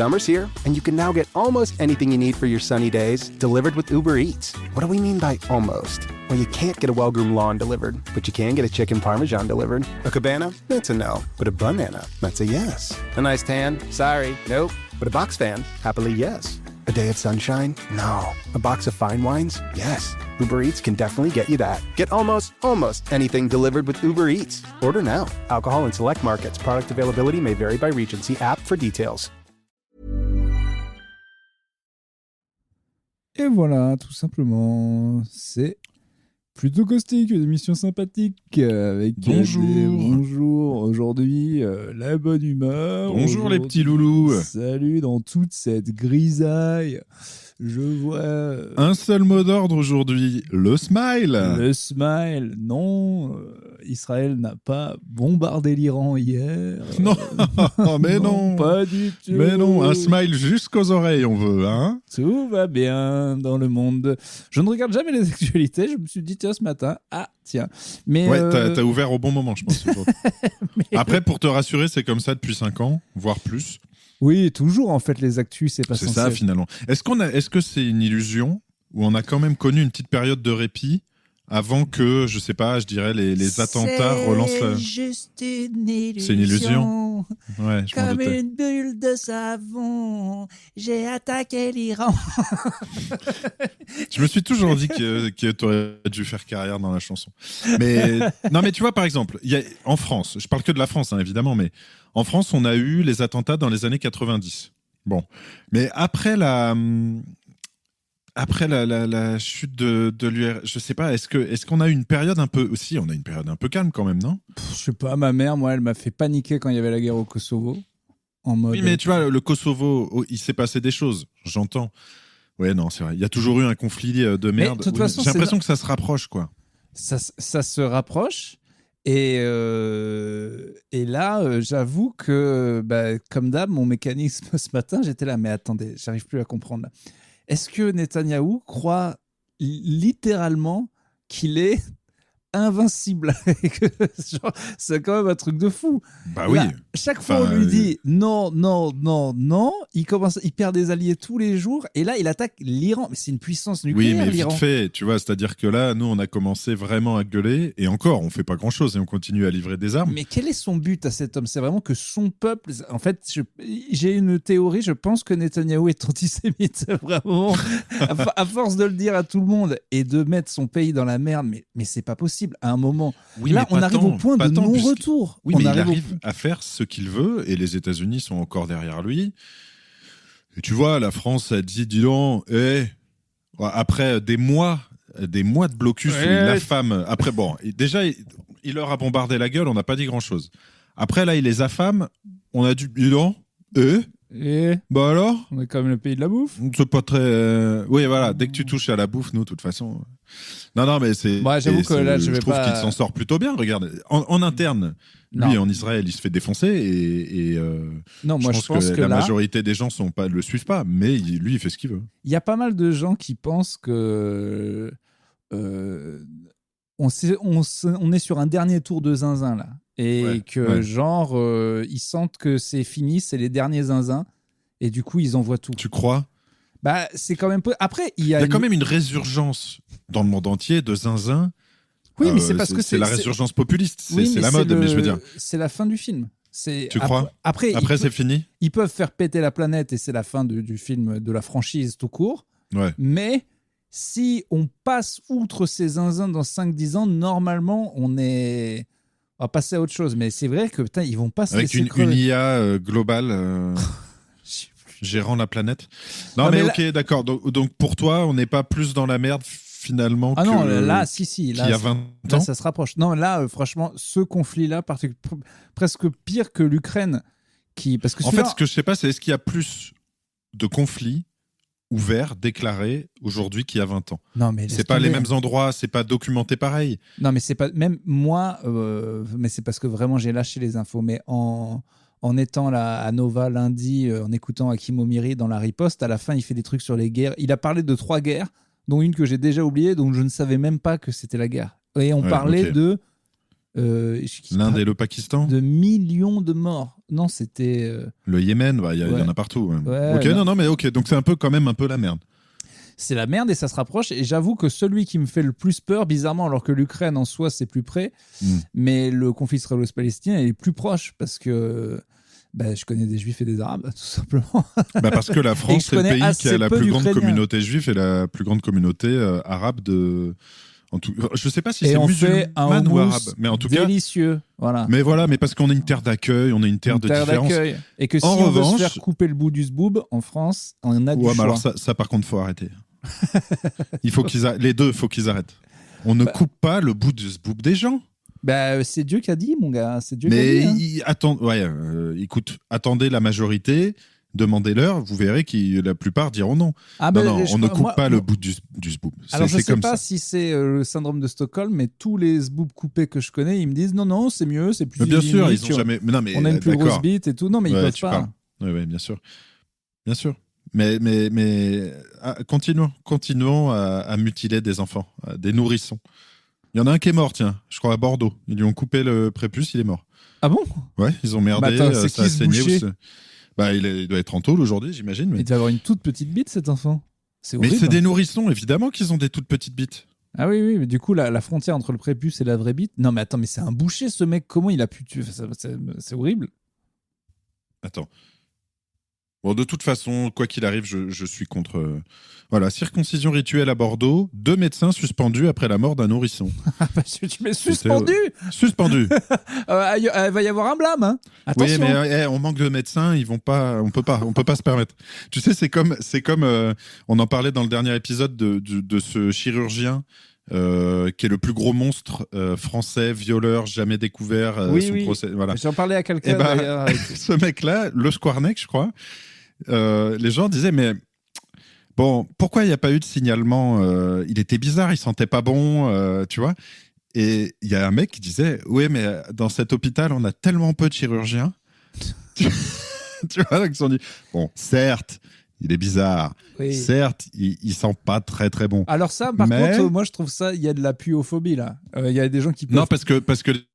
Summer's here, and you can now get almost anything you need for your sunny days delivered with Uber Eats. What do we mean by almost? Well, you can't get a well-groomed lawn delivered, but you can get a chicken parmesan delivered. A cabana? That's a no. But a banana? That's a yes. A nice tan? Sorry, nope. But a box fan? Happily, yes. A day of sunshine? No. A box of fine wines? Yes. Uber Eats can definitely get you that. Get almost anything delivered with Uber Eats. Order now. Alcohol in select markets. Product availability may vary by region. See app for details. Et voilà, tout simplement, c'est plutôt caustique, une émission sympathique avec bonjour aujourd'hui, la bonne humeur. Bonjour les petits loulous. Salut dans toute cette grisaille. Je vois un seul mot d'ordre aujourd'hui, le smile. Le smile, non. Israël n'a pas bombardé l'Iran hier. Non, mais non. Pas du tout. Mais non, un smile jusqu'aux oreilles, on veut, hein. Tout va bien dans le monde. Je ne regarde jamais les actualités. Je me suis dit, tiens, ce matin, tiens. Mais ouais, t'as ouvert au bon moment, je pense. Après, pour te rassurer, c'est comme ça depuis 5 ans, voire plus. Oui, toujours, en fait, les actus, c'est pas c'est censé... ça, finalement. Est-ce que c'est une illusion où on a quand même connu une petite période de répit avant que, je sais pas, je dirais, les attentats relancent la... C'est juste une illusion. C'est une illusion. Ouais, je m'en Comme doutais. une bulle de savon, j'ai attaqué l'Iran. Je me suis toujours dit que tu aurais dû faire carrière dans la chanson. Mais non, mais tu vois, par exemple, en France, je parle que de la France, hein, évidemment, mais en France, on a eu les attentats dans les années 90. Bon, mais après la chute de l'URSS, je sais pas, est-ce qu'on a eu une période un peu aussi, on a une période un peu calme quand même, non? Je sais pas, ma mère, moi, elle m'a fait paniquer quand il y avait la guerre au Kosovo. En mode... Oui, mais tu vois, le Kosovo, il s'est passé des choses, j'entends. Ouais, non, c'est vrai. Il y a toujours eu un conflit de merde. De toute façon, j'ai l'impression que ça se rapproche, quoi. Ça se rapproche. Et là, j'avoue que, comme d'hab, mon mécanisme ce matin, j'étais là, mais attendez, j'arrive plus à comprendre. Là. Est-ce que Netanyahou croit littéralement qu'il est invincible? Genre, c'est quand même un truc de fou. Bah oui. Là, chaque fois, on lui dit non, il perd des alliés tous les jours, et là, il attaque l'Iran. Mais c'est une puissance nucléaire, oui, mais l'Iran. vite fait, tu vois, c'est-à-dire que là, nous, on a commencé vraiment à gueuler, et encore, on fait pas grand-chose, et on continue à livrer des armes. Mais quel est son but à cet homme? C'est vraiment que son peuple... En fait, j'ai une théorie, je pense que Netanyahou est antisémite, vraiment. À force de le dire à tout le monde, et de mettre son pays dans la merde, mais c'est pas possible. À un moment, oui, là, on arrive au point de non-retour. Oui, mais il arrive à faire ce qu'il veut, et les États-Unis sont encore derrière lui. Et tu vois, la France a dit, dis donc, après des mois de blocus où il affame. Après, bon, déjà, il leur a bombardé la gueule, on n'a pas dit grand-chose. Après, là, il les affame, on a dit, dis donc, bah alors, on est quand même le pays de la bouffe. C'est pas très. Oui, voilà. Dès que tu touches à la bouffe, nous, de toute façon. Non, mais c'est. Moi, j'avoue que là, je trouve qu'il s'en sort plutôt bien. Regarde, en interne, lui, en Israël, il se fait défoncer et non, moi, je pense que la majorité des gens le suivent pas, mais lui, il fait ce qu'il veut. Il y a pas mal de gens qui pensent que on est sur un dernier tour de zinzin là. Et ils sentent que c'est fini, c'est les derniers zinzins, et du coup ils envoient tout. Tu crois? Bah c'est quand même peu. Après il y a quand même une résurgence dans le monde entier de zinzin. Oui, mais c'est parce que c'est la résurgence populiste, c'est la mode, mais je veux dire. C'est la fin du film. Tu crois? Après c'est fini. Ils peuvent faire péter la planète et c'est la fin du film, de la franchise tout court. Ouais. Mais si on passe outre ces zinzins dans 5-10 ans, normalement on va passer à autre chose, mais c'est vrai que putain, ils vont pas se laisser crever. Avec une IA globale gérant la planète. Non, mais ok, d'accord. Donc pour toi, on n'est pas plus dans la merde finalement que non, là, si, qu'il y a 20 ans. Là, ça se rapproche. Non, là, franchement, ce conflit-là, presque pire que l'Ukraine. Parce que en fait, ce que je sais pas, c'est est-ce qu'il y a plus de conflits ouverts, déclarés aujourd'hui qu'il y a 20 ans. Non, mais c'est pas les mêmes endroits, c'est pas documenté pareil. Non, mais c'est pas même moi, mais c'est parce que vraiment j'ai lâché les infos. Mais en étant là à Nova lundi, en écoutant Hakim Omiri dans la riposte, à la fin il fait des trucs sur les guerres. Il a parlé de 3 guerres, dont une que j'ai déjà oubliée, donc je ne savais même pas que c'était la guerre. Et on parlait de l'Inde et le Pakistan, de millions de morts. non, c'était. Le Yémen, il y en a partout. Ouais. Ok, non, mais ok. Donc c'est quand même un peu la merde. C'est la merde et ça se rapproche. Et j'avoue que celui qui me fait le plus peur, bizarrement, alors que l'Ukraine en soi c'est plus près, mais le conflit israélo-palestinien est plus proche parce que je connais des Juifs et des Arabes, tout simplement. Parce que la France c'est le pays qui a la plus grande communauté juive et la plus grande communauté arabe de. Je sais pas si c'est musulmane ou arabe, mais en tout cas délicieux. Voilà. Mais parce qu'on est une terre d'accueil, on est une terre de différence. D'accueil. Et que si on veut se faire couper le bout du zboob en France, on a du choix. Alors ça par contre faut arrêter. Les deux, faut qu'ils arrêtent. On ne coupe pas le bout du zboob des gens. C'est Dieu qui a dit, mon gars. C'est Dieu qui a dit. Écoute, attendez la majorité. Demandez-leur, vous verrez que la plupart diront non. Non, on ne coupe pas le bout du zboob. Alors je ne sais pas si c'est le syndrome de Stockholm, mais tous les zboobs coupés que je connais, ils me disent non, c'est mieux, c'est plus. Mais bien sûr, ils ont jamais. Mais on a une plus grosse bite et tout. Non, mais ils peuvent pas. Oui, bien sûr, bien sûr. Mais continuons à mutiler des enfants, des nourrissons. Il y en a un qui est mort, tiens, je crois à Bordeaux. Ils lui ont coupé le prépuce, il est mort. Ah bon ? Ouais, ils ont merdé, ça a saigné. Il doit être en tôle aujourd'hui, j'imagine. Mais... Il doit avoir une toute petite bite, cet enfant. C'est horrible. Mais c'est des nourrissons, évidemment qu'ils ont des toutes petites bites. Ah oui, mais du coup, la frontière entre le prépuce et la vraie bite... Non, mais attends, mais c'est un boucher, ce mec. Comment il a pu tuer ? C'est horrible. Attends. Bon, de toute façon, quoi qu'il arrive, je suis contre... circoncision rituelle à Bordeaux, 2 médecins suspendus après la mort d'un nourrisson. Tu m'es suspendu. Suspendu. Il va y avoir un blâme, hein. Attention. Oui, mais on manque de médecins, on peut pas se permettre. Tu sais, c'est comme on en parlait dans le dernier épisode de ce chirurgien qui est le plus gros monstre français, violeur, jamais découvert. Procès, voilà. J'en parlais à quelqu'un d'ailleurs. Ce mec-là, le Squarneck, je crois, les gens disaient, mais bon, pourquoi il n'y a pas eu de signalement il était bizarre, il sentait pas bon, tu vois. Et il y a un mec qui disait, oui, mais dans cet hôpital, on a tellement peu de chirurgiens. Tu vois, donc ils se sont dit, bon, certes, il est bizarre. Oui. Certes, il sent pas très très bon. Alors ça, par contre, moi je trouve ça, il y a de la puophobie là. Il y a des gens qui peuvent... Non, parce que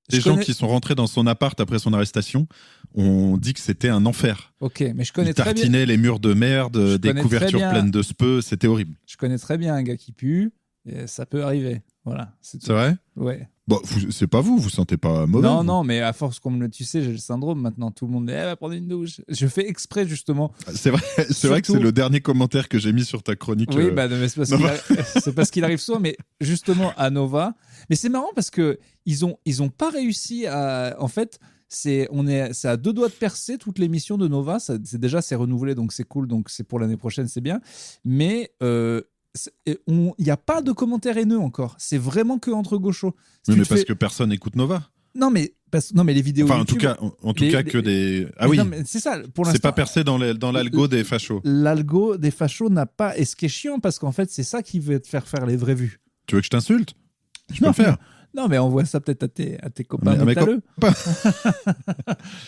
des gens qui sont rentrés dans son appart après son arrestation ont dit que c'était un enfer. Ok, mais je connais très bien. Il tartinait les murs de merde, des couvertures pleines de speux, c'était horrible. Je connais très bien un gars qui pue, et ça peut arriver. Voilà. C'est vrai ? Ouais. Bon, c'est pas vous sentez pas mauvais. Non, mais à force, comme tu sais, j'ai le syndrome maintenant. Tout le monde dit, va prendre une douche. Je fais exprès, justement. C'est vrai que c'est le dernier commentaire que j'ai mis sur ta chronique. Oui, mais c'est parce qu'il arrive souvent, mais justement, à Nova. Mais c'est marrant parce qu'ils ont pas réussi à. En fait, c'est à 2 doigts de percer toute l'émission de Nova. C'est renouvelé, donc c'est cool. Donc c'est pour l'année prochaine, c'est bien. Mais. Il n'y a pas de commentaires haineux encore. C'est vraiment que entre gauchos. Mais parce que personne n'écoute Nova. Non, mais les vidéos. Enfin, YouTube, en tout cas que des. Ah oui. Non, mais c'est ça. Pour l'instant, c'est pas percé dans l'algo des fachos. L'algo des fachos n'a pas. Et ce qui est chiant, parce qu'en fait, c'est ça qui veut te faire les vraies vues. Tu veux que je t'insulte ? Je peux le faire. Non, mais envoie ça peut-être à tes copains métalleux.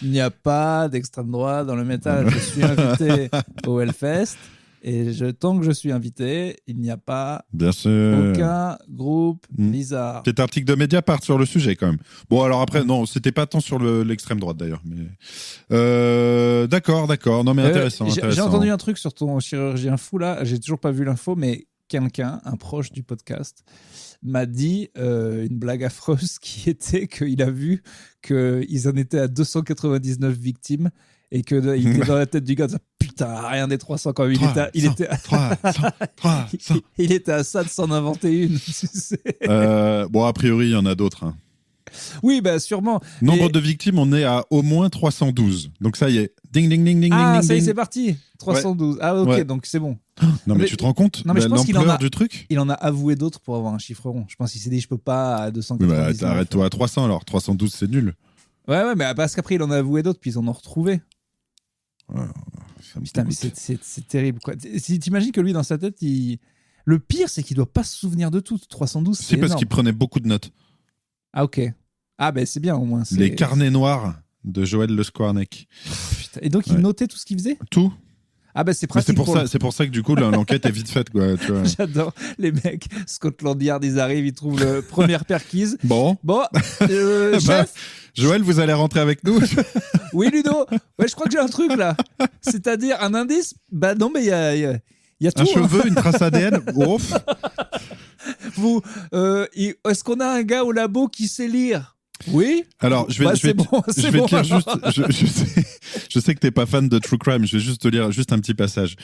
Il n'y a pas d'extrême droite dans le métal. Je suis invité au Hellfest. Et tant que je suis invité, il n'y a pas aucun groupe bizarre. Petit article de Mediapart sur le sujet quand même. Bon, alors après, non, c'était pas tant sur l'extrême droite d'ailleurs. Mais... D'accord. Non, mais intéressant. J'ai entendu un truc sur ton chirurgien fou là. J'ai toujours pas vu l'info, mais quelqu'un, un proche du podcast, m'a dit une blague affreuse qui était qu'il a vu qu'ils en étaient à 299 victimes. Et qu'il était dans la tête du gars, putain, rien des 300 quand même. Il était à ça de s'en inventer une. Tu sais. Bon, a priori, il y en a d'autres. Hein. Oui, sûrement. Nombre de victimes, on est à au moins 312. Donc ça y est. Ding, ding, ding, ding, ah, ding. Ça y est, ding. c'est parti. 312. Ouais. Ah, ok, donc c'est bon. Non, mais tu te rends compte l'ampleur du truc ? Il en a avoué d'autres pour avoir un chiffre rond. Je pense qu'il s'est dit, je peux pas à 299. Arrête-toi à 300 alors. 312, c'est nul. Ouais, mais parce qu'après, il en a avoué d'autres, puis ils en ont retrouvé. Putain, mais c'est terrible quoi. T'imagines que lui dans sa tête le pire c'est qu'il doit pas se souvenir de tout. 312 c'est parce qu'il prenait beaucoup de notes. Ah ok. Ah c'est bien au moins. Les carnets noirs de Joël Le Squarneck. Putain. Et donc il notait tout ce qu'il faisait ? Tout. Ah bah c'est Mais pratique. c'est pour ça que du coup l'enquête est vite faite, quoi. Tu vois. J'adore les mecs. Scotland Yard, ils arrivent, ils trouvent le première perquise. Bon, Chef. Joël, vous allez rentrer avec nous. Oui, Ludo. Ouais, je crois que j'ai un truc là. C'est-à-dire un indice. Bah non, mais il y a tout. Un cheveu, une trace ADN. Ouf. Est-ce qu'on a un gars au labo qui sait lire? Oui. Alors, je vais te lire juste. Je sais que t'es pas fan de true crime. Je vais juste te lire juste un petit passage.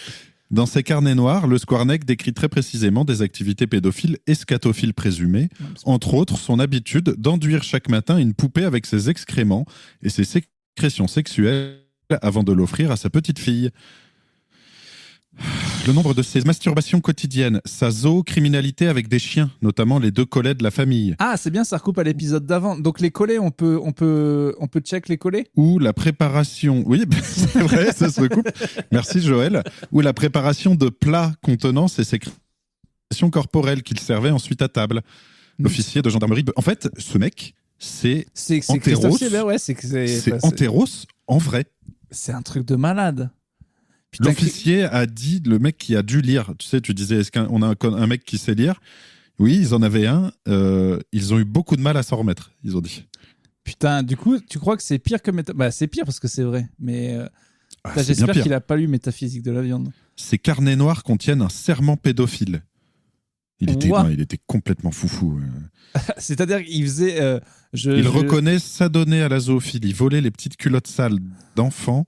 Dans ses carnets noirs, le Squarneck décrit très précisément des activités pédophiles et scatophiles présumées, entre autres son habitude d'enduire chaque matin une poupée avec ses excréments et ses sécrétions sexuelles avant de l'offrir à sa petite fille. Le nombre de ses masturbations quotidiennes, sa zoocriminalité avec des chiens, notamment les 2 collets de la famille. Ah, c'est bien, ça recoupe à l'épisode d'avant. Donc les collets, on peut check les collets. Ou la préparation, oui, c'est vrai, ça se recoupe. Merci Joël. Ou la préparation de plats contenant ses sécrétions corporelles qu'il servait ensuite à table. L'officier de gendarmerie. En fait, ce mec, c'est Anteros. C'est Anteros en vrai. C'est un truc de malade. Putain, l'officier a dit, le mec qui a dû lire, tu sais, tu disais, est-ce qu'on a un mec qui sait lire? Oui, ils en avaient un. Ils ont eu beaucoup de mal à s'en remettre, ils ont dit. Putain, du coup, tu crois que c'est pire que Bah, c'est pire parce que c'est vrai, mais c'est j'espère qu'il a pas lu Métaphysique de la viande. Ces carnets noirs contiennent un serment pédophile. Il était complètement foufou. C'est-à-dire qu'il faisait... reconnaît s'adonner à la zoophilie, voler les petites culottes sales d'enfants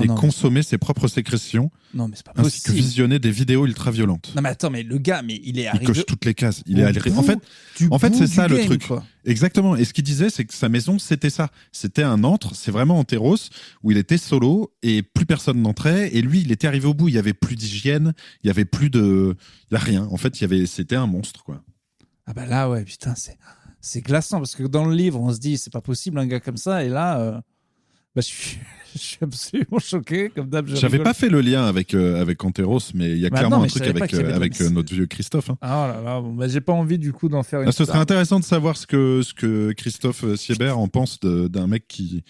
et consommer ses propres sécrétions, non, mais c'est pas ainsi possible. que visionner des vidéos ultra-violentes. Non mais attends, mais le gars, mais il est arrivé... Il coche toutes les cases. En fait, c'est ça le truc. Quoi. Exactement. Et ce qu'il disait, c'est que sa maison, c'était ça. C'était un antre, c'est vraiment Anteros, où il était solo et plus personne n'entrait. Et lui, il était arrivé au bout. Il n'y avait plus d'hygiène, il n'y avait plus de... Il n'y a rien. En fait, c'était un monstre, quoi. Ah bah là, ouais, putain, c'est glaçant. Parce que dans le livre, on se dit, c'est pas possible un gars comme ça. Et là... Bah, je suis absolument choqué, comme d'hab. J'avais pas fait le lien avec Anteros, mais il y a clairement un truc avec notre vieux Christophe. Hein. Ah là là, bon, j'ai pas envie du coup d'en faire une. Ce serait intéressant de savoir ce que Christophe Siebert en pense d'un mec qui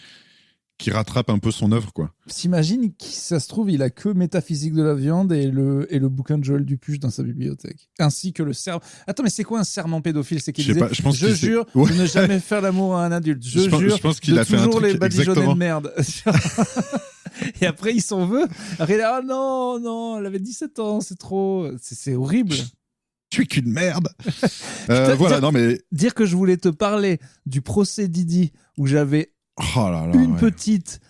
rattrape un peu son œuvre, quoi. S'imagine, ça se trouve, il a que Métaphysique de la viande et le bouquin de Joël Dupuche dans sa bibliothèque, ainsi que le serment. Attends, mais c'est quoi un serment pédophile? C'est qu'il disait, je jure de ne jamais faire l'amour à un adulte. Je pense qu'il a fait toujours les badigeonnets de merde. Et après, il s'en veut. Après, ah non, elle avait 17 ans, c'est trop, c'est horrible. Je suis qu'une merde. Dire que je voulais te parler du procès Didi où j'avais petite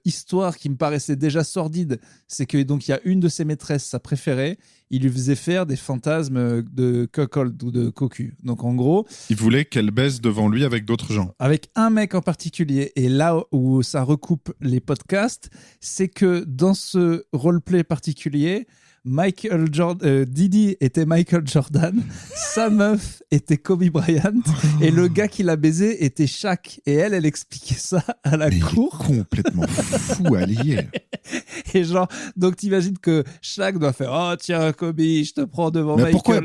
histoire qui me paraissait déjà sordide, c'est que donc il y a une de ses maîtresses, sa préférée, il lui faisait faire des fantasmes de cuckold ou de cocu. Donc en gros, il voulait qu'elle baise devant lui avec d'autres gens. Avec un mec en particulier. Et là où ça recoupe les podcasts, c'est que dans ce roleplay particulier, Didi était Michael Jordan, sa meuf était Kobe Bryant, et le gars qui l'a baisé était Shaq. Et elle expliquait ça à la cour. Il est complètement fou allié. Et genre, donc t'imagines que Shaq doit faire, oh tiens Kobe, je te prends devant Michael.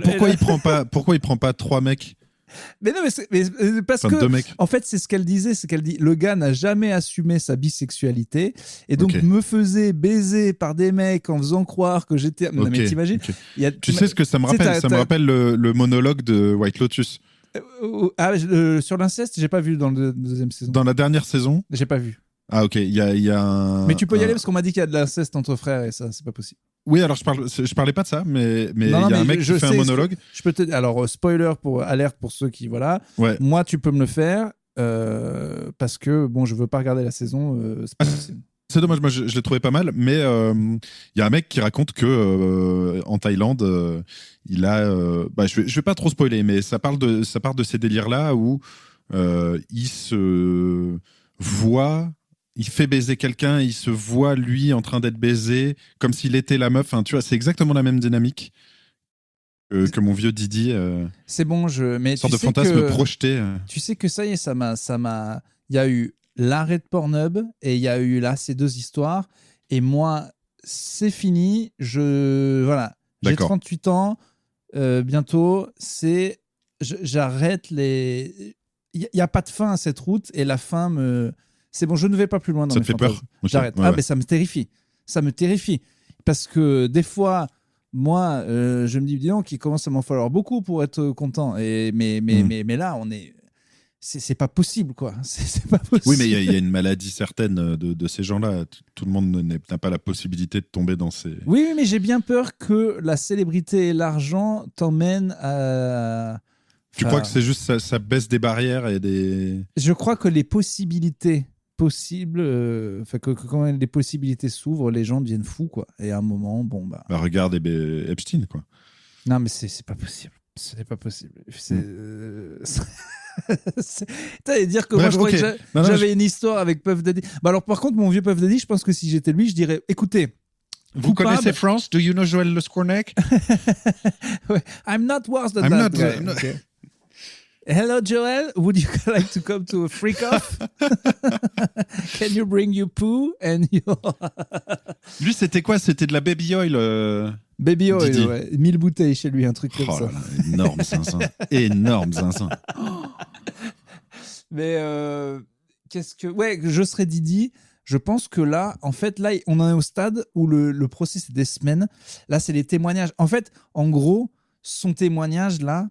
Pourquoi il prend pas 3 mecs? Mais non, mais parce que en fait, c'est ce qu'elle disait, c'est qu'elle dit le gars n'a jamais assumé sa bisexualité et donc me faisait baiser par des mecs en faisant croire que j'étais. Non, mais t'imagines Tu sais ce que ça me rappelle? Ça me rappelle le monologue de White Lotus. Sur l'inceste, j'ai pas vu dans la deuxième saison. Dans la dernière saison, j'ai pas vu. Ah ok, il y a un... Mais tu peux y aller parce qu'on m'a dit qu'il y a de l'inceste entre frères et ça, c'est pas possible. Oui, alors je parlais pas de ça, mais il y a un mec qui fait un monologue. Je peux alors spoiler alerte pour ceux qui Ouais. Moi, tu peux me le faire parce que bon, je veux pas regarder la saison. C'est pas possible. C'est dommage, moi je l'ai trouvé pas mal, mais il y a un mec qui raconte que en Thaïlande, il a, je vais pas trop spoiler, mais ça part de ces délires là où il se voit. Il fait baiser quelqu'un, il se voit lui en train d'être baisé, comme s'il était la meuf. Enfin, tu vois, c'est exactement la même dynamique que mon vieux Didi. C'est bon, mais sorte de fantasme projeté. Tu sais que ça y est, ça m'a. Il y a eu l'arrêt de Pornhub et il y a eu là ces 2 histoires. Et moi, c'est fini. Voilà. J'ai 38 ans. Bientôt, j'arrête les. Il n'y a pas de fin à cette route et la fin me. C'est bon, je ne vais pas plus loin dans mes fantasmes. Ça te fait peur? J'arrête. Ouais. Mais ça me terrifie. Ça me terrifie. Parce que des fois, moi, je me dis, dis donc, il commence à m'en falloir beaucoup pour être content. Mais là, on est... C'est pas possible, quoi. C'est pas possible. Oui, mais il y a une maladie certaine de ces gens-là. Tout le monde n'a pas la possibilité de tomber dans ces... Oui, mais j'ai bien peur que la célébrité et l'argent t'emmènent à... Tu crois que c'est juste ça baisse des barrières et des... Je crois que les possibilités possibles, quand les possibilités s'ouvrent, les gens deviennent fous, quoi. Et à un moment, bon, bah... regarde Epstein, quoi. Non, mais c'est pas possible. C'est pas possible. T'allais dire que bref, moi, je croyais que j'avais une histoire avec Puff Daddy. Bah alors, par contre, mon vieux Puff Daddy, je pense que si j'étais lui, je dirais, écoutez, vous connaissez France? Do you know Joël Le Scourneck? I'm not worse than that guy. Okay. Hello, Joel. Would you like to come to a freak off? Can you bring your poo and your... Lui, c'était quoi? C'était de la baby oil. Baby oil, Didi. ouais. 1000 bouteilles chez lui, un truc comme ça. Là là, énorme zinzin. Énorme zinzin. Mais qu'est-ce que... Ouais, je serais Didi. Je pense que là, en fait, là, on en est au stade où le procès, c'est des semaines. Là, c'est les témoignages. En fait, en gros, son témoignage, là,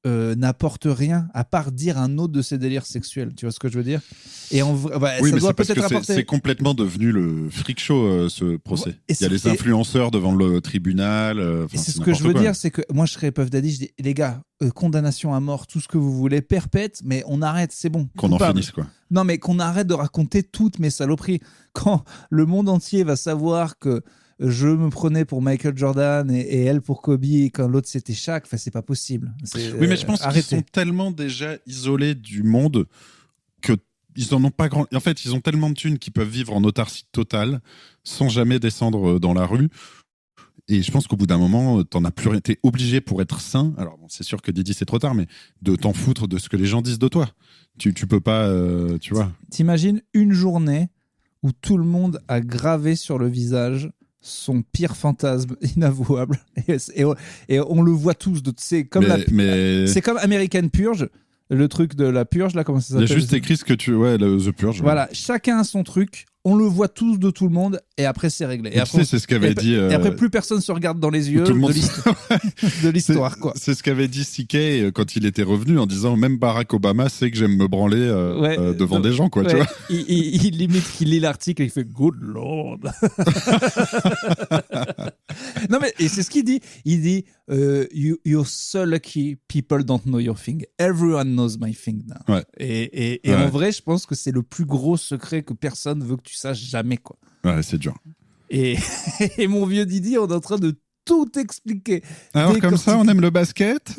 n'apporte rien à part dire un autre de ses délires sexuels. Tu vois ce que je veux dire? Et en vrai, oui, ça mais doit c'est parce peut-être que apporter... c'est complètement devenu le freak show, ce procès. Et il y a les influenceurs devant le tribunal. Et c'est ce que je veux dire, c'est que moi, je serais Puff Daddy, je dis, les gars, condamnation à mort, tout ce que vous voulez, perpète, mais on arrête, c'est bon. Qu'on en finisse, quoi. Non, mais qu'on arrête de raconter toutes mes saloperies. Quand le monde entier va savoir que je me prenais pour Michael Jordan et elle pour Kobe, et quand l'autre c'était Shaq, enfin, c'est pas possible. Oui, mais je pense qu'ils sont tellement déjà isolés du monde que ils en ont pas grand. En fait, ils ont tellement de thunes qu'ils peuvent vivre en autarcie totale sans jamais descendre dans la rue. Et je pense qu'au bout d'un moment, t'en as plus rien. T'es obligé pour être sain. Alors, bon, c'est sûr que Didi, c'est trop tard, mais de t'en foutre de ce que les gens disent de toi. Tu peux pas, tu vois. T'imagines une journée où tout le monde a gravé sur le visage son pire fantasme inavouable et on le voit tous. C'est comme c'est comme American Purge, le truc de la purge là, comment ça s'appelle? Il y a juste écrit ce que The Purge. Voilà, chacun a son truc. On le voit tous de tout le monde et après c'est réglé. Et après, c'est ce qu'avait dit. Et après plus personne se regarde dans les yeux de l'histoire, quoi. C'est ce qu'avait dit CK quand il était revenu en disant même Barack Obama sait que j'aime me branler devant des gens, quoi. Tu vois. Il limite qu'il lit l'article et il fait Good Lord. Non mais et c'est ce qu'il dit. Il dit you're so lucky people don't know your thing. Everyone knows my thing now. Ouais. Et en vrai, je pense que c'est le plus gros secret que personne veut que tu saches jamais, quoi. Ouais, c'est dur. Et mon vieux Didi, on est en train de tout expliquer. Alors comme ça, on aime le basket.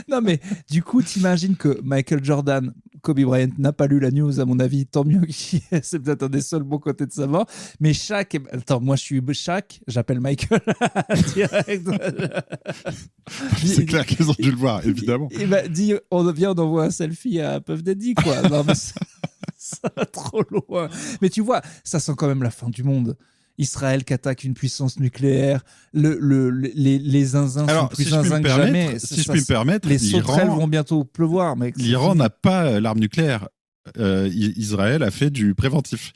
Non mais du coup, t'imagines que Michael Jordan, Kobe Bryant n'a pas lu la news, à mon avis, tant mieux. C'est peut-être un des seuls bons côtés de sa mort. Mais Shaq, attends, moi je suis Shaq, j'appelle Michael direct. C'est clair qu'ils ont dû le voir, évidemment. Il m'a dit, on envoie un selfie à Puff Daddy, quoi. Non, mais ça va trop loin. Mais tu vois, ça sent quand même la fin du monde. Israël qui attaque une puissance nucléaire, les zinzins sont plus zinzins que jamais. Si je puis me permettre, les sauterelles vont bientôt pleuvoir, mec. L'Iran n'a pas l'arme nucléaire. Israël a fait du préventif.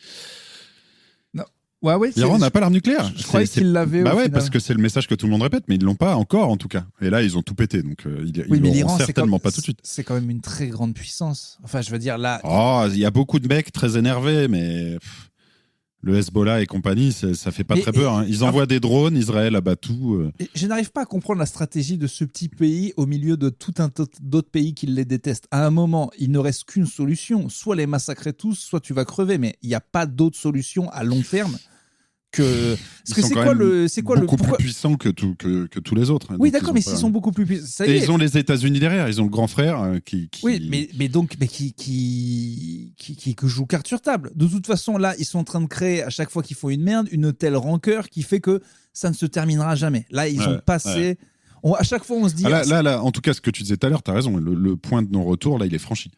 Non. Ouais, l'Iran n'a pas l'arme nucléaire. Je croyais qu'ils l'avaient. Bah ouais, parce que c'est le message que tout le monde répète, mais ils l'ont pas encore en tout cas. Et là, ils ont tout pété, donc ils l'auront certainement pas tout de suite. C'est quand même une très grande puissance. Enfin, je veux dire là. Oh, il y a beaucoup de mecs très énervés, mais. Le Hezbollah et compagnie, ça fait pas très peur. Hein. Ils envoient des drones, Israël abat tout. Je n'arrive pas à comprendre la stratégie de ce petit pays au milieu de tout un tas d'autres pays qui les détestent. À un moment, il ne reste qu'une solution. Soit les massacrer tous, soit tu vas crever. Mais il n'y a pas d'autre solution à long terme que... C'est beaucoup plus puissants que tous les autres. Oui, d'accord, mais s'ils sont beaucoup plus puissants... Et ils ont les États-Unis derrière, ils ont le grand frère qui... Oui, mais qui joue carte sur table. De toute façon, là, ils sont en train de créer, à chaque fois qu'ils font une merde, une telle rancœur qui fait que ça ne se terminera jamais. Là, ils ont passé... à chaque fois, on se dit... Là, en tout cas, ce que tu disais tout à l'heure, tu as raison, le point de non-retour, là, il est franchi.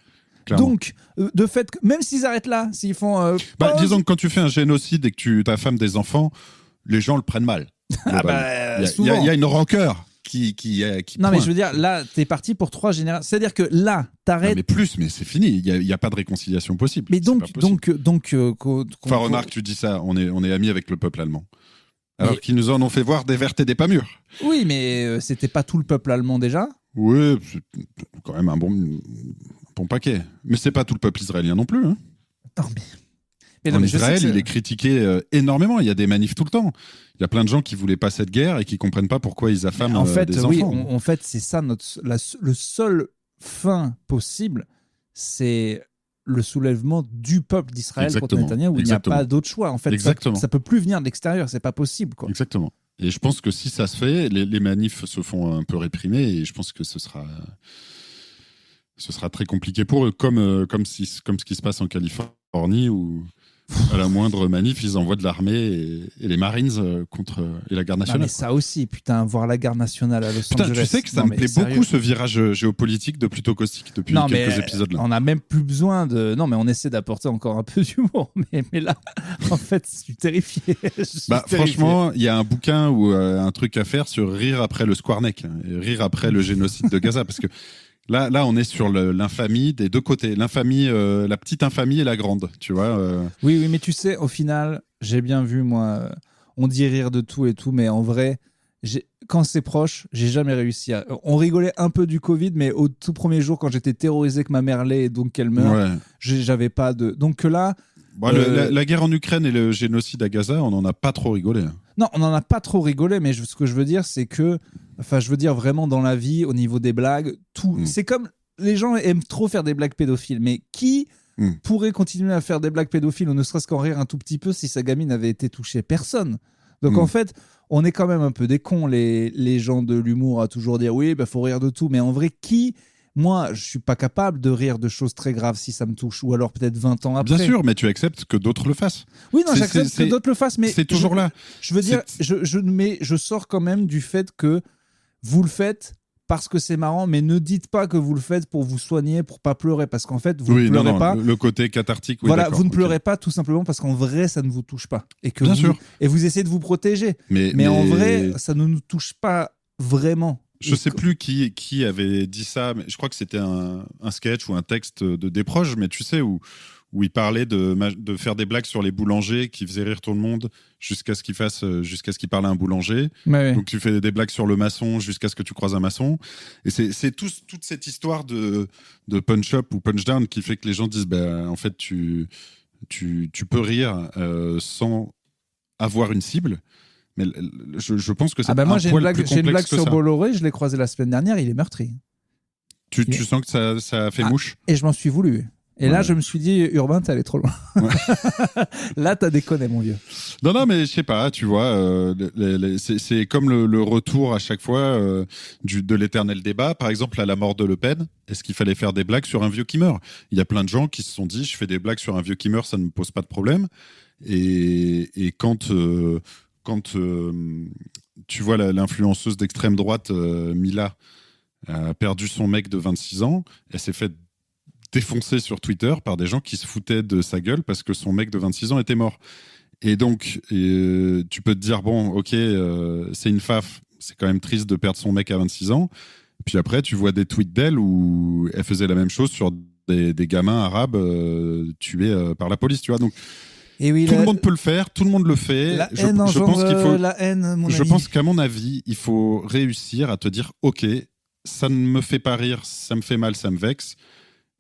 Clairement. Donc, de fait, même s'ils arrêtent là, s'ils font... disons que quand tu fais un génocide et que ta femme des enfants, les gens le prennent mal. Il y a une rancœur Non, mais pointe. je veux dire, là, t'es parti pour 3 générations. C'est-à-dire que là, Non, t'arrêtes. mais c'est fini. Il y a pas de réconciliation possible. Mais C'est donc, pas possible. Enfin, qu'on- remarque, tu dis ça. On est amis avec le peuple allemand. Alors Mais- qu'ils nous en ont fait voir des vertes et des pas mûres. Oui, mais c'était pas tout le peuple allemand déjà. Oui, c'est quand même un bon paquet. Mais c'est pas tout le peuple israélien non plus. Hein. Non, mais non, En mais je sais que Israël, c'est- il est critiqué énormément. Il y a des manifs tout le temps. Il y a plein de gens qui voulaient pas cette guerre et qui comprennent pas pourquoi ils affament En fait, des oui, enfants. en fait, c'est ça le seul fin possible, c'est le soulèvement du peuple d'Israël contre Exactement, Netanyahou. Il n'y a exactement. pas d'autre choix. En fait, Exactement. ça peut plus venir de l'extérieur. C'est pas possible, quoi. Exactement. Et je pense que si ça se fait, les manifs se font un peu réprimer et je pense que ce sera très compliqué pour eux, comme ce qui se passe en Californie où à la moindre manif, ils envoient de l'armée et les Marines et la garde Non, nationale. mais ça aussi, putain, voir la garde nationale à Los Putain, Angeles. tu sais que ça Non, me mais plaît sérieux. beaucoup ce virage géopolitique de plutôt caustique depuis Non, quelques mais épisodes là. on n'a même plus besoin de. Non, mais on essaie d'apporter encore un peu d'humour. Mais là, en fait, je suis terrifié. Je suis terrifié. Franchement, il y a un bouquin ou un truc à faire sur rire après le Squarneck, et rire après le génocide de Gaza, parce que là, on est sur l'infamie des deux côtés, l'infamie, la petite infamie et la grande, tu vois. Oui, mais tu sais, au final, j'ai bien vu, moi, on dit rire de tout et tout, mais en vrai, quand c'est proche, j'ai jamais réussi à. On rigolait un peu du Covid, mais au tout premier jour, quand j'étais terrorisé que ma mère l'ait et donc qu'elle meurt, Ouais. j'avais pas de. Donc là. Bon, la guerre en Ukraine et le génocide à Gaza, on n'en a pas trop rigolé. Non, on n'en a pas trop rigolé, mais ce que je veux dire, c'est que. Enfin, je veux dire vraiment dans la vie, au niveau des blagues, tout. C'est comme. Les gens aiment trop faire des blagues pédophiles, mais qui pourrait continuer à faire des blagues pédophiles ou ne serait-ce qu'en rire un tout petit peu si sa gamine avait été touchée? Personne. Donc en fait, on est quand même un peu des cons, les gens de l'humour, à toujours dire oui, bah, faut rire de tout. Mais en vrai, moi, je suis pas capable de rire de choses très graves si ça me touche, ou alors peut-être 20 ans après. Bien sûr, mais tu acceptes que d'autres le fassent. Oui, non, j'accepte que d'autres le fassent, mais c'est toujours là. Je veux dire, je sors quand même du fait que vous le faites parce que c'est marrant, mais ne dites pas que vous le faites pour vous soigner, pour pas pleurer, parce qu'en fait, vous ne pleurez pas. Le côté cathartique, oui, voilà, d'accord, vous ne pleurez pas tout simplement parce qu'en vrai, ça ne vous touche pas. Et que Bien sûr. Et vous essayez de vous protéger. Mais en vrai, ça ne nous touche pas vraiment. Je sais plus qui avait dit ça, mais je crois que c'était un sketch ou un texte de Desproges, mais tu sais, où il parlait de faire des blagues sur les boulangers qui faisaient rire tout le monde jusqu'à ce qu'il parle à un boulanger. Ouais. Donc tu fais des blagues sur le maçon jusqu'à ce que tu croises un maçon. Et c'est toute cette histoire de punch-up ou punch-down qui fait que les gens disent, en fait, tu peux rire sans avoir une cible. Mais je pense que c'est moi, un j'ai poil une plus blague, j'ai une blague complexe que sur ça. Bolloré, je l'ai croisé la semaine dernière, il est meurtri. Tu sens que ça a fait mouche? Et je m'en suis voulu. Et là, je me suis dit, Urbain, t'es allé trop loin. Ouais. Là, t'as déconné, mon vieux. Non, mais je sais pas, tu vois, c'est comme le retour à chaque fois de l'éternel débat. Par exemple, à la mort de Le Pen, est-ce qu'il fallait faire des blagues sur un vieux qui meurt? Il y a plein de gens qui se sont dit, je fais des blagues sur un vieux qui meurt, ça ne me pose pas de problème. Et quand tu vois l'influenceuse d'extrême droite, Mila, a perdu son mec de 26 ans, elle s'est fait défoncé sur Twitter par des gens qui se foutaient de sa gueule parce que son mec de 26 ans était mort. Et donc, tu peux te dire, bon, ok, c'est une faf, c'est quand même triste de perdre son mec à 26 ans. Puis après, tu vois des tweets d'elle où elle faisait la même chose sur des gamins arabes tués par la police, tu vois. Donc, et oui, tout le monde peut le faire, tout le monde le fait. Je pense qu'il faut... la haine, mon Je ami. pense qu'à mon avis, il faut réussir à te dire, ok, ça ne me fait pas rire, ça me fait mal, ça me vexe.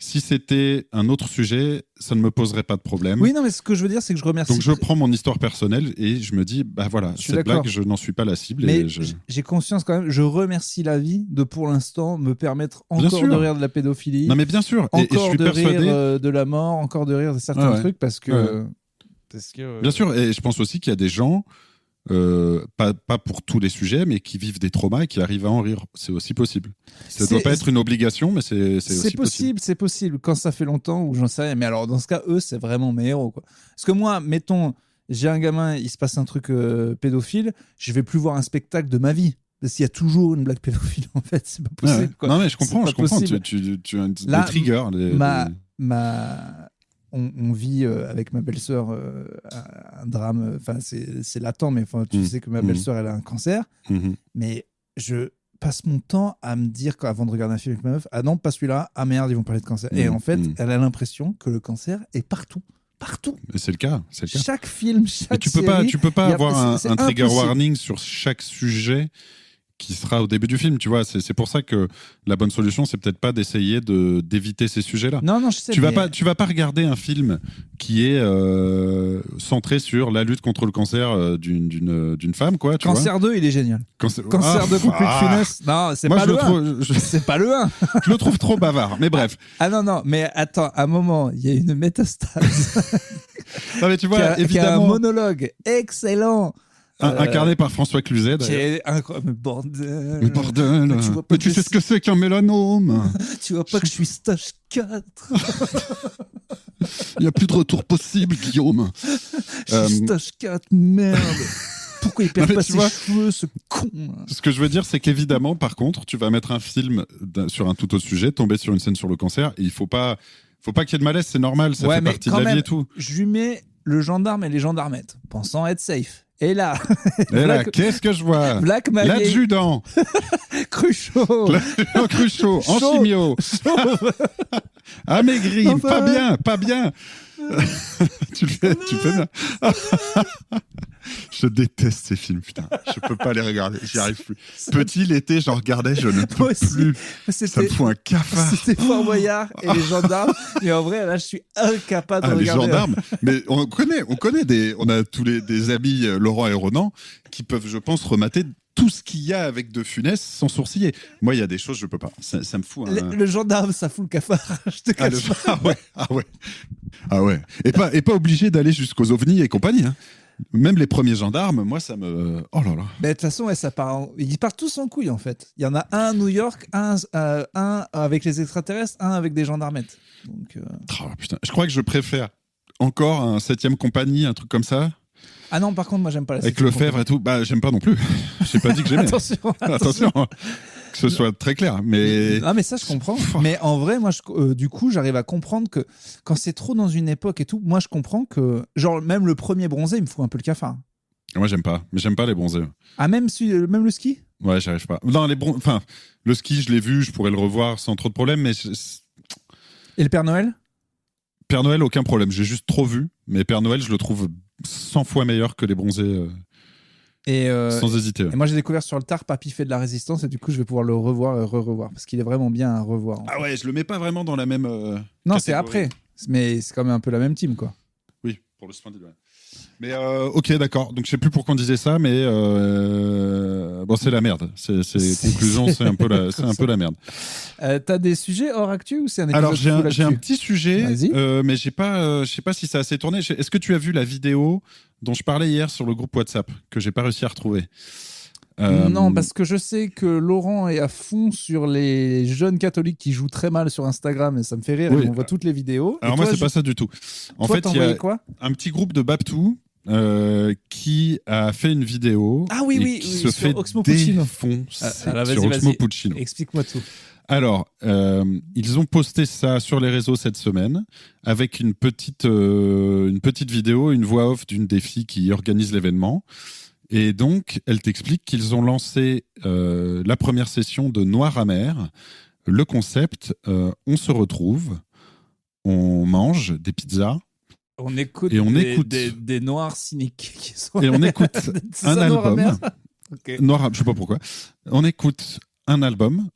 Si c'était un autre sujet, ça ne me poserait pas de problème. Oui, non, mais ce que je veux dire, c'est que je remercie. Donc je prends mon histoire personnelle et je me dis, bah voilà, cette blague, je n'en suis pas la cible. Mais j'ai conscience quand même, je remercie la vie de pour l'instant me permettre encore de rire de la pédophilie. Non, mais bien sûr. Encore et je suis de persuadé... rire de la mort, encore de rire de certains trucs parce que. Bien sûr, et je pense aussi qu'il y a des gens. Pas pour tous les sujets, mais qui vivent des traumas et qui arrivent à en rire. C'est aussi possible. Ça ne doit pas être une obligation, mais c'est aussi possible. C'est possible. Quand ça fait longtemps, ou j'en sais rien. Mais alors, dans ce cas, eux, c'est vraiment mes héros, quoi. Parce que moi, mettons, j'ai un gamin, il se passe un truc pédophile, je vais plus voir un spectacle de ma vie. Parce qu'il y a toujours une blague pédophile, en fait. C'est pas possible, quoi. Non, mais je comprends. Possible. Tu as des triggers. On vit avec ma belle-sœur un drame, enfin c'est latent, mais tu sais que ma belle-sœur elle a un cancer, mais passe mon temps à me dire, avant de regarder un film avec ma meuf, ah non, pas celui-là, ah merde, ils vont parler de cancer. Et en fait, elle a l'impression que le cancer est partout. Partout. Et c'est le cas. Chaque film, chaque Mais tu peux série, pas avoir un trigger impossible. warning sur chaque sujet qui sera au début du film, tu vois. C'est pour ça que la bonne solution, c'est peut-être pas d'essayer d'éviter ces sujets-là. Non, je sais. Tu vas pas regarder un film qui est centré sur la lutte contre le cancer d'une femme, quoi. Tu Cancer 2, il est génial. Cancer 2 couplé de Funès. Non, c'est pas le 1. C'est pas le 1. Je le trouve trop bavard, mais bref. Ah non, mais attends, à un moment, il y a une métastase. Non, mais tu vois, qui a un évidemment, monologue excellent. incarné par François Cluzet, Qui d'ailleurs. est incroyable. Mais bordel. Mais bordel, Mais tu sais ce que c'est qu'un mélanome. Tu vois pas que je suis stage 4. Il n'y a plus de retour possible, Guillaume. Je suis stage 4, merde. Pourquoi il perd Non, mais pas tu ses vois, cheveux, ce con là. Ce que je veux dire, c'est qu'évidemment, par contre, tu vas mettre un film sur un tout autre sujet, tomber sur une scène sur le cancer, et il faut pas qu'il y ait de malaise, c'est normal, ça fait mais partie de quand la vie même, et tout. Je lui mets le gendarme et les gendarmettes, pensant être safe. Et là, Et là, qu'est-ce que je vois? Black Maguey, L'adjudant, Cruchot, en Cruchot, en Chaud. chimio, amaigri, Enfin. pas bien. tu fais bien. Je déteste ces films, putain. Je peux pas les regarder, j'y arrive plus. Petit, l'été, j'en regardais, je ne peux Moi aussi. plus. Ça me fout un cafard. C'était Fort Boyard et les gendarmes. Mais en vrai, là, je suis incapable de Les regarder. gendarmes, mais on a tous des amis Laurent et Ronan qui peuvent, je pense, remater tout ce qu'il y a avec De Funès sans sourciller. Moi, il y a des choses, je peux pas. Ça me fout un... Le gendarme, ça fout le cafard. Je te cache pas. Ah ouais. Et pas obligé d'aller jusqu'aux ovnis et compagnie. Hein. Même les premiers gendarmes, moi, ça me... Oh là là. Mais de toute façon, ouais, ils partent tous en couille, en fait. Il y en a un à New York, un avec les extraterrestres, un avec des gendarmettes. Donc, Oh, putain. Je crois que je préfère encore un 7e compagnie, un truc comme ça. Ah non, par contre, moi, j'aime pas la Avec 7e Lefebvre et tout. Bah, j'aime pas non plus. J'ai pas dit que j'aimais. Attention. Que ce soit très clair. Mais... Ah, mais ça, je comprends. Mais en vrai, moi, du coup, j'arrive à comprendre que quand c'est trop dans une époque et tout, moi, je comprends que, genre, même le premier bronzé, il me fout un peu le cafard. Moi, j'aime pas. Mais j'aime pas les bronzés. Ah, même le ski? Ouais, j'arrive pas. Non, enfin, le ski, je l'ai vu, je pourrais le revoir sans trop de problème, mais... Et le Père Noël? Père Noël, aucun problème. J'ai juste trop vu. Mais Père Noël, je le trouve 100 fois meilleur que les bronzés. Sans hésiter. Et moi, j'ai découvert sur le tard Papy fait de la résistance et du coup, je vais pouvoir le revoir et re-revoir parce qu'il est vraiment bien à revoir. Ah ouais, je le mets pas vraiment dans la même. Non, c'est après. Mais c'est quand même un peu la même team, quoi. Oui, pour le Splendid. Ouais. Mais ok, d'accord. Donc je sais plus pourquoi on disait ça, mais bon, c'est la merde. Conclusion, c'est un peu la merde. T'as des sujets hors actu ou c'est un épisode? Alors j'ai un petit sujet, mais je sais pas si ça a assez tourné. Est-ce que tu as vu la vidéo dont je parlais hier sur le groupe WhatsApp que j'ai pas réussi à retrouver? Non, parce que je sais que Laurent est à fond sur les jeunes catholiques qui jouent très mal sur Instagram et ça me fait rire. Oui. On voit toutes les vidéos. Alors moi, c'est pas ça du tout. En fait, il y a quoi un petit groupe de Baptou qui a fait une vidéo. Ah oui, qui se fait Oxmo Puccino. défoncer Alors, sur Oxmo Puccino. Explique-moi tout. Alors, ils ont posté ça sur les réseaux cette semaine avec une petite vidéo, une voix off d'une des filles qui organise l'événement. Et donc, elle t'explique qu'ils ont lancé la première session de Noir Amer. Le concept, on se retrouve, on mange des pizzas. On écoute, des noirs cyniques qui sont... Et on écoute un album. Okay. Noir, je sais pas pourquoi. On écoute un album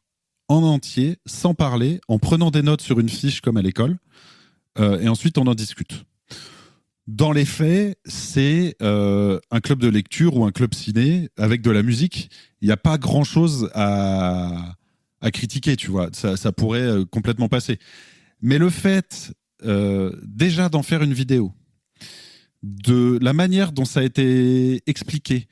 en entier, sans parler, en prenant des notes sur une fiche comme à l'école. Et ensuite, on en discute. Dans les faits, c'est un club de lecture ou un club ciné avec de la musique. Il n'y a pas grand-chose à critiquer, tu vois. Ça pourrait complètement passer. Mais le fait déjà d'en faire une vidéo, de la manière dont ça a été expliqué...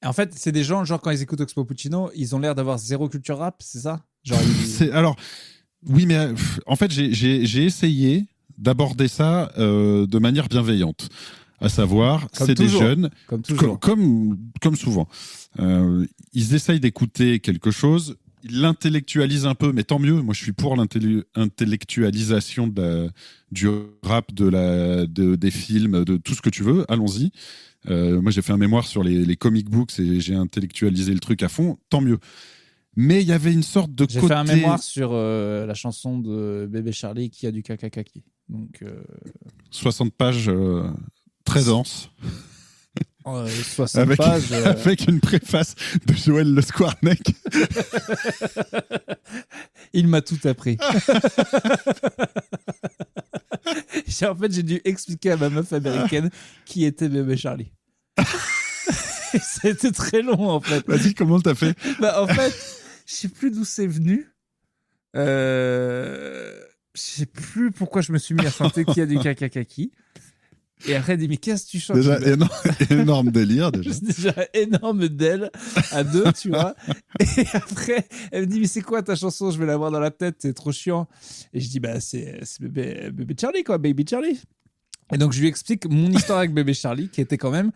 En fait, c'est des gens, genre quand ils écoutent Oxmo Puccino, ils ont l'air d'avoir zéro culture rap, c'est ça? Genre, Alors, oui, mais en fait, j'ai essayé d'aborder ça de manière bienveillante. À savoir, comme c'est toujours. Des jeunes, comme toujours. Comme souvent. Ils essayent d'écouter quelque chose, il l'intellectualise un peu, mais tant mieux. Moi, je suis pour l'intellectualisation du rap, des films, de tout ce que tu veux. Allons-y. Moi, j'ai fait un mémoire sur les comic books et j'ai intellectualisé le truc à fond. Tant mieux. Mais il y avait une sorte de J'ai côté... fait un mémoire sur la chanson de Bébé Charlie qui a du kakakaki. Donc, 60 pages très denses. 60 pages. Avec une préface de Joël Le Squarneck. Il m'a tout appris. En fait, j'ai dû expliquer à ma meuf américaine qui était Bébé Charlie. C'était très long, en fait. Vas-y, comment t'as fait? En fait, je sais plus d'où c'est venu. Je sais plus pourquoi je me suis mis à chanter qui a du kakakaki. Et après, elle dit, mais qu'est-ce que tu chantes? Déjà, énorme délire, déjà. C'est déjà énorme d'elle à deux, tu vois. Et après, elle me dit, mais c'est quoi ta chanson? Je vais l'avoir dans la tête, c'est trop chiant. Et je dis, c'est bébé Charlie, quoi, Baby Charlie. Et donc, je lui explique mon histoire avec Bébé Charlie, qui était quand même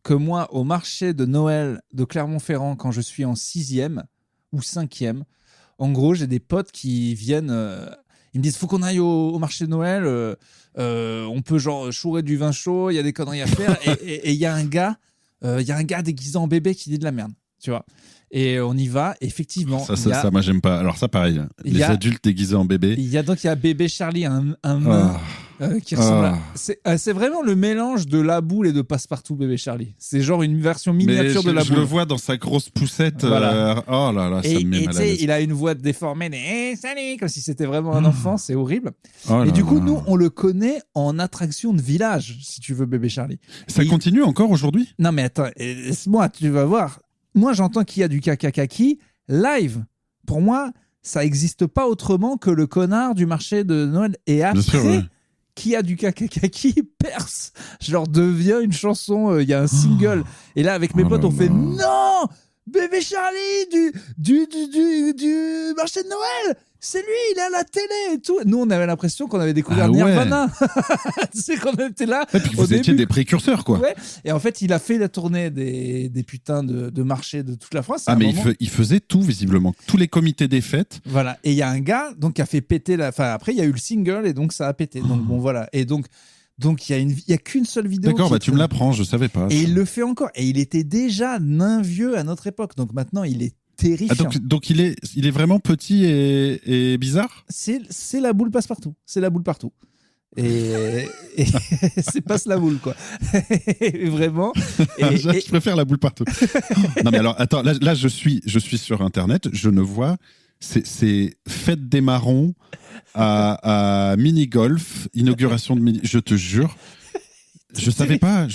que moi, au marché de Noël de Clermont-Ferrand, quand je suis en 6e ou 5e, en gros, j'ai des potes qui viennent... ils me disent, faut qu'on aille au marché de Noël, on peut genre chourer du vin chaud, il y a des conneries à faire. Et il y a un gars déguisé en bébé qui dit de la merde, tu vois. Et on y va, effectivement. Ça, moi, j'aime pas. Alors ça, pareil, les adultes déguisés en bébé. Il y a Bébé Charlie, un nain qui ressemble à... C'est vraiment le mélange de La Boule et de Passepartout, Bébé Charlie. C'est genre une version miniature de La Boule. Je le vois dans sa grosse poussette. Voilà. Oh là là, ça me met mal à l'aise. Il a une voix déformée, salut, comme si c'était vraiment un enfant, c'est horrible. Oh et du coup, nous, on le connaît en attraction de village, si tu veux, Bébé Charlie. Ça continue encore aujourd'hui? Non, mais attends, moi, tu vas voir. Moi, j'entends qu'il y a du kakakaki live. Pour moi, ça n'existe pas autrement que le connard du marché de Noël. Et après, sûr, ouais. Qui a du kakakaki perce. Je leur deviens une chanson, il y a un single. Et là, avec mes potes, on fait non, Bébé Charlie du marché de Noël. C'est lui, il est à la télé et tout. Nous, on avait l'impression qu'on avait découvert Nirvana. Tu sais, qu'on était là. Et puis vous étiez des précurseurs, quoi. Ouais. Et en fait, il a fait la tournée des putains de marchés de toute la France. Mais il faisait tout, visiblement. Tous les comités des fêtes. Voilà. Et il y a un gars donc, qui a fait péter la. Enfin, après, il y a eu le single et donc ça a pété. Donc, bon, voilà. Et donc il y a qu'une seule vidéo. D'accord, tu me l'apprends, je savais pas. Et il le fait encore. Et il était déjà nain vieux à notre époque. Donc maintenant, il est terrifiant. Donc il est vraiment petit et bizarre. C'est la boule passe-partout. C'est la boule partout. Et c'est passe la boule, quoi. Vraiment. Je préfère la boule partout. Non mais alors attends, là je suis sur internet, je ne vois c'est fête des marrons à mini golf, inauguration de mini, je te jure. Je savais pas,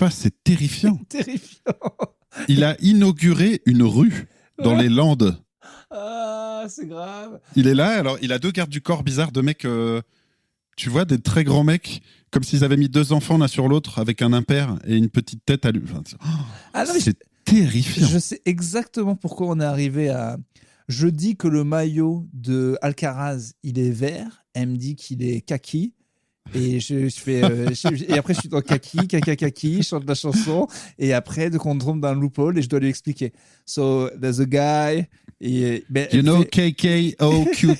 c'est terrifiant. Terrifiant. Il a inauguré une rue dans les Landes. Ah, c'est grave. Il est là, alors il a deux gardes du corps bizarres, deux mecs, tu vois, des très grands mecs, comme s'ils avaient mis deux enfants l'un sur l'autre avec un impair et une petite tête à lui. C'est terrifiant. Je sais exactement pourquoi on est arrivé à... Je dis que le maillot de Alcaraz, il est vert. Elle me dit qu'il est kaki. Et je fais et après je suis dans kaki, je chante la chanson et après donc on tombe dans un loophole et je dois lui expliquer. So there's a guy you know KKOQ.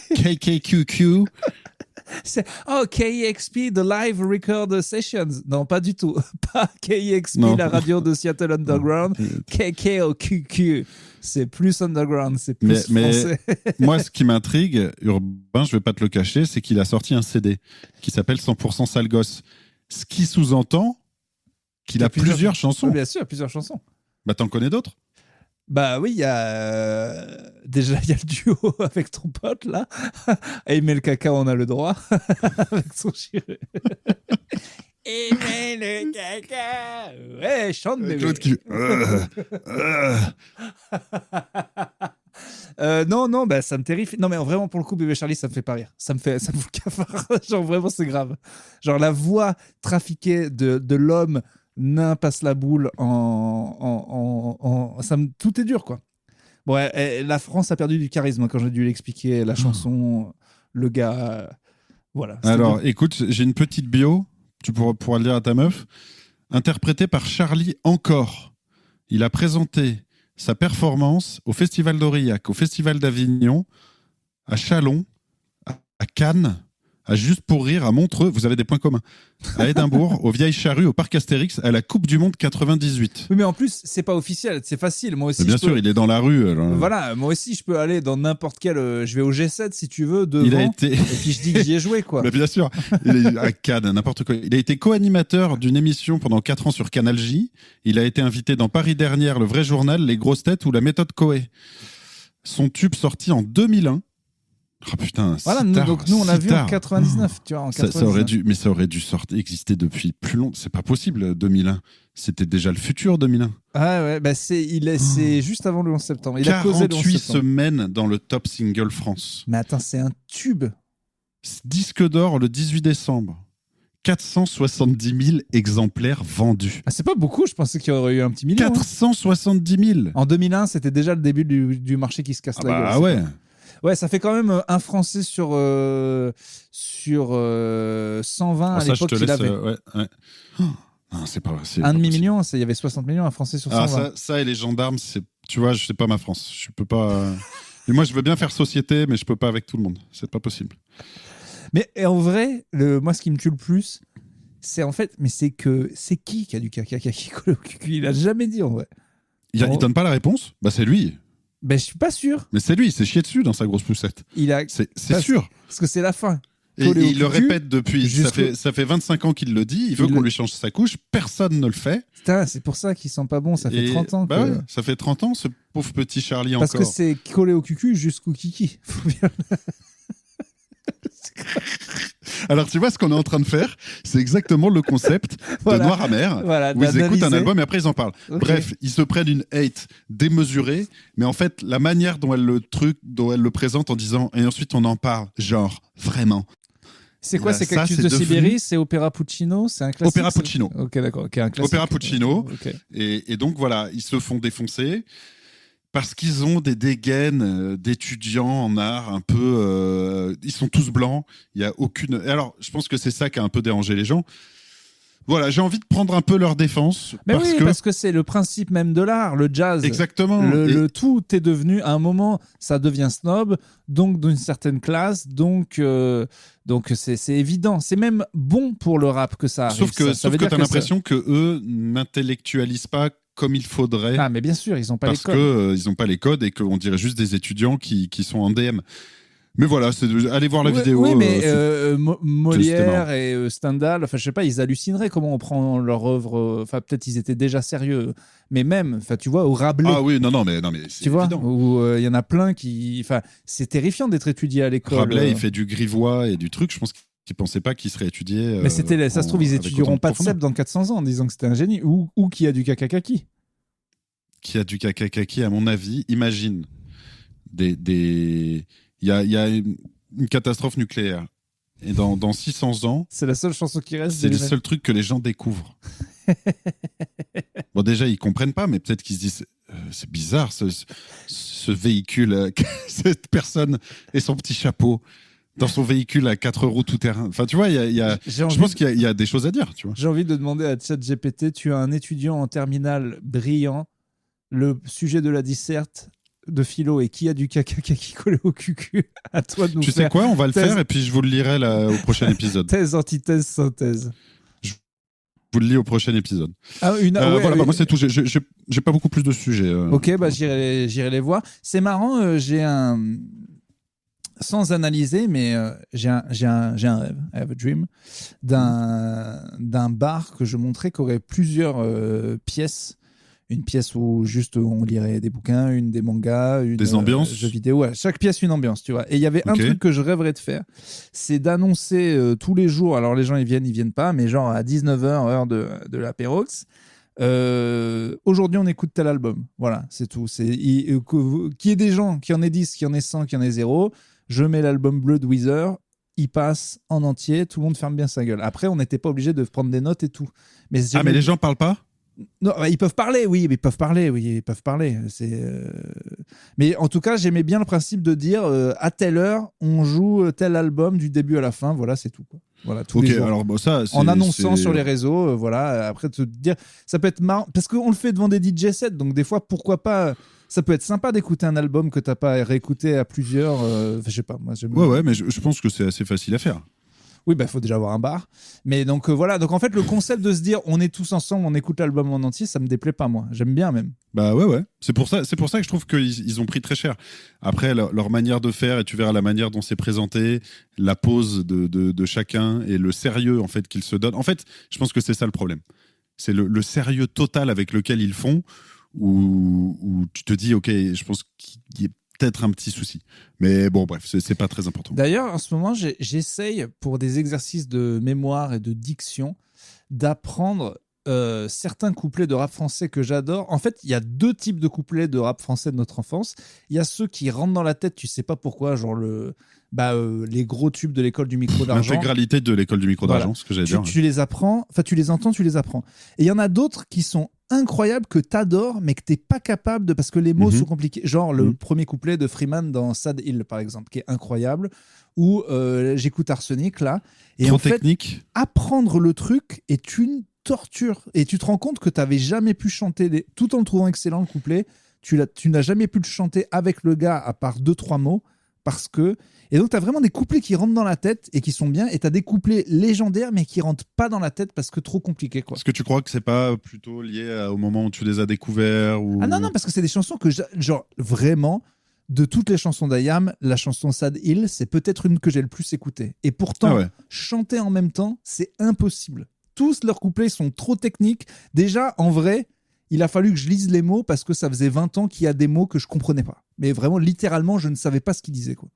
C'est KEXP, the live record sessions. Non, pas du tout. Pas KEXP, la radio de Seattle Underground. KKOQ. C'est plus underground, c'est plus français. Moi, ce qui m'intrigue, Urbain, je vais pas te le cacher, c'est qu'il a sorti un CD qui s'appelle 100% Sale Gosse. Ce qui sous-entend qu'il a plusieurs chansons. Oui, bien sûr, plusieurs chansons. Bah, t'en connais d'autres? Bah oui, il y a déjà il y a le duo avec ton pote là. Aimer le caca, on a le droit avec son chirurgien. Aimer le caca. Ouais, chante bébé. Claude qui... non, bah ça me terrifie. Non mais vraiment pour le coup, Bébé Charlie, ça me fait pas rire. Ça me fout le cafard. Genre vraiment c'est grave. Genre la voix trafiquée de l'homme nain passe la boule tout est dur quoi. Bon, la France a perdu du charisme quand j'ai dû l'expliquer la chanson, le gars, voilà. Alors écoute, j'ai une petite bio, tu pourras le dire à ta meuf, interprétée par Charlie encore. Il a présenté sa performance au Festival d'Aurillac, au Festival d'Avignon, à Châlons, à Cannes, à Juste pour Rire, à Montreux, vous avez des points communs, à Édimbourg, aux Vieilles Charrues, au Parc Astérix, à la Coupe du Monde 98. Oui, mais en plus, c'est pas officiel, c'est facile. Moi aussi, Mais bien sûr, il est dans la rue. Alors. Voilà, moi aussi, je peux aller dans n'importe quel. Je vais au G7 si tu veux, devant. Il a été... Et puis je dis que j'y ai joué, quoi. Mais bien sûr, il est à Cannes, n'importe quoi. Il a été co-animateur d'une émission pendant 4 ans sur Canal J. Il a été invité dans Paris Dernière, Le Vrai Journal, Les Grosses Têtes ou La Méthode Coé. Son tube sorti en 2001. Oh putain, voilà, donc nous on l'a vu en 99, tu vois, en 99. Ça aurait dû exister depuis plus longtemps. C'est pas possible, 2001. C'était déjà le futur, 2001. Ah ouais, bah c'est juste avant le 11 septembre. Il a causé le 11 48 septembre. semaines dans le top single France. Mais attends, c'est un tube. Disque d'or le 18 décembre. 470 000 exemplaires vendus. Ah, c'est pas beaucoup, je pensais qu'il y aurait eu un petit million. 470 000 En 2001, c'était déjà le début du marché qui se casse la gueule. Ah ouais. Ouais, ça fait quand même un Français sur 120 à l'époque qu'il avait. Ouais. Non, c'est pas. Un demi-million, il y avait 60 millions, un Français sur 120. Ça et les gendarmes, tu vois, c'est pas ma France. Je peux pas. Et moi, je veux bien faire société, mais je peux pas avec tout le monde. C'est pas possible. Mais en vrai, moi, ce qui me tue le plus, c'est en fait, mais c'est qui a du caca qui colle au cul. Il a jamais dit en vrai. Il donne pas la réponse. Bah c'est lui. Ben, je suis pas sûr. Mais c'est lui, il s'est chié dessus dans sa grosse poussette. C'est sûr. Parce que c'est la fin. Et il le répète depuis. Ça fait 25 ans qu'il le dit. Il veut qu'on lui change sa couche. Personne ne le fait. Putain, c'est pour ça qu'il sent pas bon. Ça fait 30 ans. Bah ouais, ça fait 30 ans, ce pauvre petit Charlie Parce encore. que c'est collé au cucu jusqu'au kiki. Faut bien... Alors, tu vois, ce qu'on est en train de faire, c'est exactement le concept de Noir Amer, où ils écoutent un album et après ils en parlent. Okay. Bref, ils se prennent une hate démesurée, mais en fait, la manière dont elle le présente en disant « et ensuite on en parle », genre, vraiment. C'est quoi, c'est Cactus de Sibérie, c'est Opéra Puccino, c'est un classique. Opéra Puccino. Ok, d'accord, okay, un classique. Opéra Puccino, okay. Et donc voilà, ils se font défoncer. Parce qu'ils ont des dégaines d'étudiants en art un peu... ils sont tous blancs. Il y a aucune... Alors, je pense que c'est ça qui a un peu dérangé les gens. Voilà, j'ai envie de prendre un peu leur défense. Mais parce que c'est le principe même de l'art, le jazz. Exactement. Le tout est devenu... À un moment, ça devient snob, donc d'une certaine classe, donc c'est évident. C'est même bon pour le rap que ça arrive. Sauf que tu as l'impression qu'eux n'intellectualisent pas comme il faudrait. Ah, mais bien sûr, ils n'ont pas les codes. Parce qu'ils n'ont pas les codes et qu'on dirait juste des étudiants qui sont en DM. Mais voilà, allez voir la vidéo. Oui, mais Molière et Stendhal, enfin, je sais pas, ils hallucineraient comment on prend leur œuvre. Enfin, peut-être ils étaient déjà sérieux. Mais même, enfin, tu vois, au Rabelais. Ah oui, non, mais c'est évident. Tu vois, où il y en a plein qui. Enfin, c'est terrifiant d'être étudié à l'école. Rabelais, il fait du grivois et du truc. Je pense qu'ils ne pensaient pas qu'il serait étudié. Mais ça se trouve, ils étudieront pas de Seb dans 400 ans en disant que c'était un génie. Ou qui a du kakakaki. Qui a du kakakaki, à mon avis. Imagine il y a une catastrophe nucléaire. Et dans 600 ans... C'est la seule chanson qui reste. C'est le seul truc que les gens découvrent. Bon, déjà, ils comprennent pas, mais peut-être qu'ils se disent c'est bizarre, ce véhicule, cette personne et son petit chapeau dans son véhicule à 4 roues tout terrain. Enfin, tu vois, je pense qu'il y a des choses à dire. Tu vois. J'ai envie de demander à ChatGPT, tu as un étudiant en terminale brillant, le sujet de la disserte de philo et qui a du caca qui collé au cucu, à toi de nous faire. Tu sais quoi, on va le faire et puis je vous le lirai au prochain épisode. Thèse, antithèse, synthèse. Je vous le lis au prochain épisode. Ah, voilà, moi c'est tout. J'ai pas beaucoup plus de sujets. Ok, bah j'irai les voir. C'est marrant, j'ai un... Sans analyser, mais j'ai un rêve, I have a dream, d'un bar que je montrais qui aurait plusieurs pièces. Une pièce où juste on lirait des bouquins, une des mangas, une des ambiances, jeux vidéo. Ouais, chaque pièce une ambiance, tu vois. Et il y avait un truc que je rêverais de faire, c'est d'annoncer tous les jours. Alors les gens ils viennent pas, mais genre à 19h heure de l'apérox. Aujourd'hui on écoute tel album. Voilà, c'est tout. Qu'il y ait des gens, qu'il y en ait 10, qu'il y en ait 100, qu'il y en ait 0. Je mets l'album bleu de Weezer, il passe en entier, tout le monde ferme bien sa gueule. Après, on n'était pas obligé de prendre des notes et tout. Mais les gens parlent pas ? Non, ils peuvent parler, oui, mais ils peuvent parler. Mais en tout cas, j'aimais bien le principe de dire à telle heure, on joue tel album du début à la fin. Voilà, c'est tout. Quoi. Voilà, tous les jours. Alors bon, ça, En annonçant sur les réseaux, voilà. Après, te dire, ça peut être marrant parce qu'on le fait devant des DJ sets, donc des fois, pourquoi pas. Ça peut être sympa d'écouter un album que t'as pas réécouté à plusieurs. Je sais pas, moi j'aime. Ouais, mais je pense que c'est assez facile à faire. Oui, bah, faut déjà avoir un bar. Mais donc voilà. Donc en fait, le concept de se dire, on est tous ensemble, on écoute l'album en entier, ça me déplaît pas, moi. J'aime bien même. Bah ouais. C'est pour ça que je trouve qu'ils ont pris très cher. Après, leur manière de faire, et tu verras la manière dont c'est présenté, la pose de chacun et le sérieux en fait qu'ils se donnent. En fait, je pense que c'est ça le problème. C'est le sérieux total avec lequel ils font, où tu te dis, ok, je pense qu'il y a peut-être un petit souci. Mais bon, bref, c'est pas très important. D'ailleurs, en ce moment, j'essaye pour des exercices de mémoire et de diction d'apprendre certains couplets de rap français que j'adore. En fait, il y a deux types de couplets de rap français de notre enfance. Il y a ceux qui rentrent dans la tête, tu sais pas pourquoi, genre les gros tubes de l'école du micro d'argent. L'intégralité de l'école du micro d'argent, Voilà. ce que j'allais dire. Tu les apprends, enfin tu les entends, tu les apprends. Et il y en a d'autres qui sont incroyables, que t'adores, mais que t'es pas capable de, parce que les mots sont compliqués. Genre le premier couplet de Freeman dans Sad Hill, par exemple, qui est incroyable. Ou j'écoute Arsenic, là. Et Trop en fait, technique. apprendre le truc est une torture. Et tu te rends compte que t'avais jamais pu chanter, tout en le trouvant excellent, le couplet, tu n'as jamais pu le chanter avec le gars, à part 2-3 mots, parce que... Et donc, tu as vraiment des couplets qui rentrent dans la tête et qui sont bien, et tu as des couplets légendaires, mais qui rentrent pas dans la tête parce que trop compliqués, quoi. Est-ce que tu crois que c'est pas plutôt lié au moment où tu les as découverts ou... Ah non, parce que c'est des chansons que, genre, vraiment, de toutes les chansons d'Ayam, la chanson Sad Hill, c'est peut-être une que j'ai le plus écoutée. Et pourtant, chanter en même temps, c'est impossible. Tous leurs couplets sont trop techniques. Déjà, en vrai, il a fallu que je lise les mots parce que ça faisait 20 ans qu'il y a des mots que je comprenais pas. Mais vraiment, littéralement, je ne savais pas ce qu'ils disaient, quoi.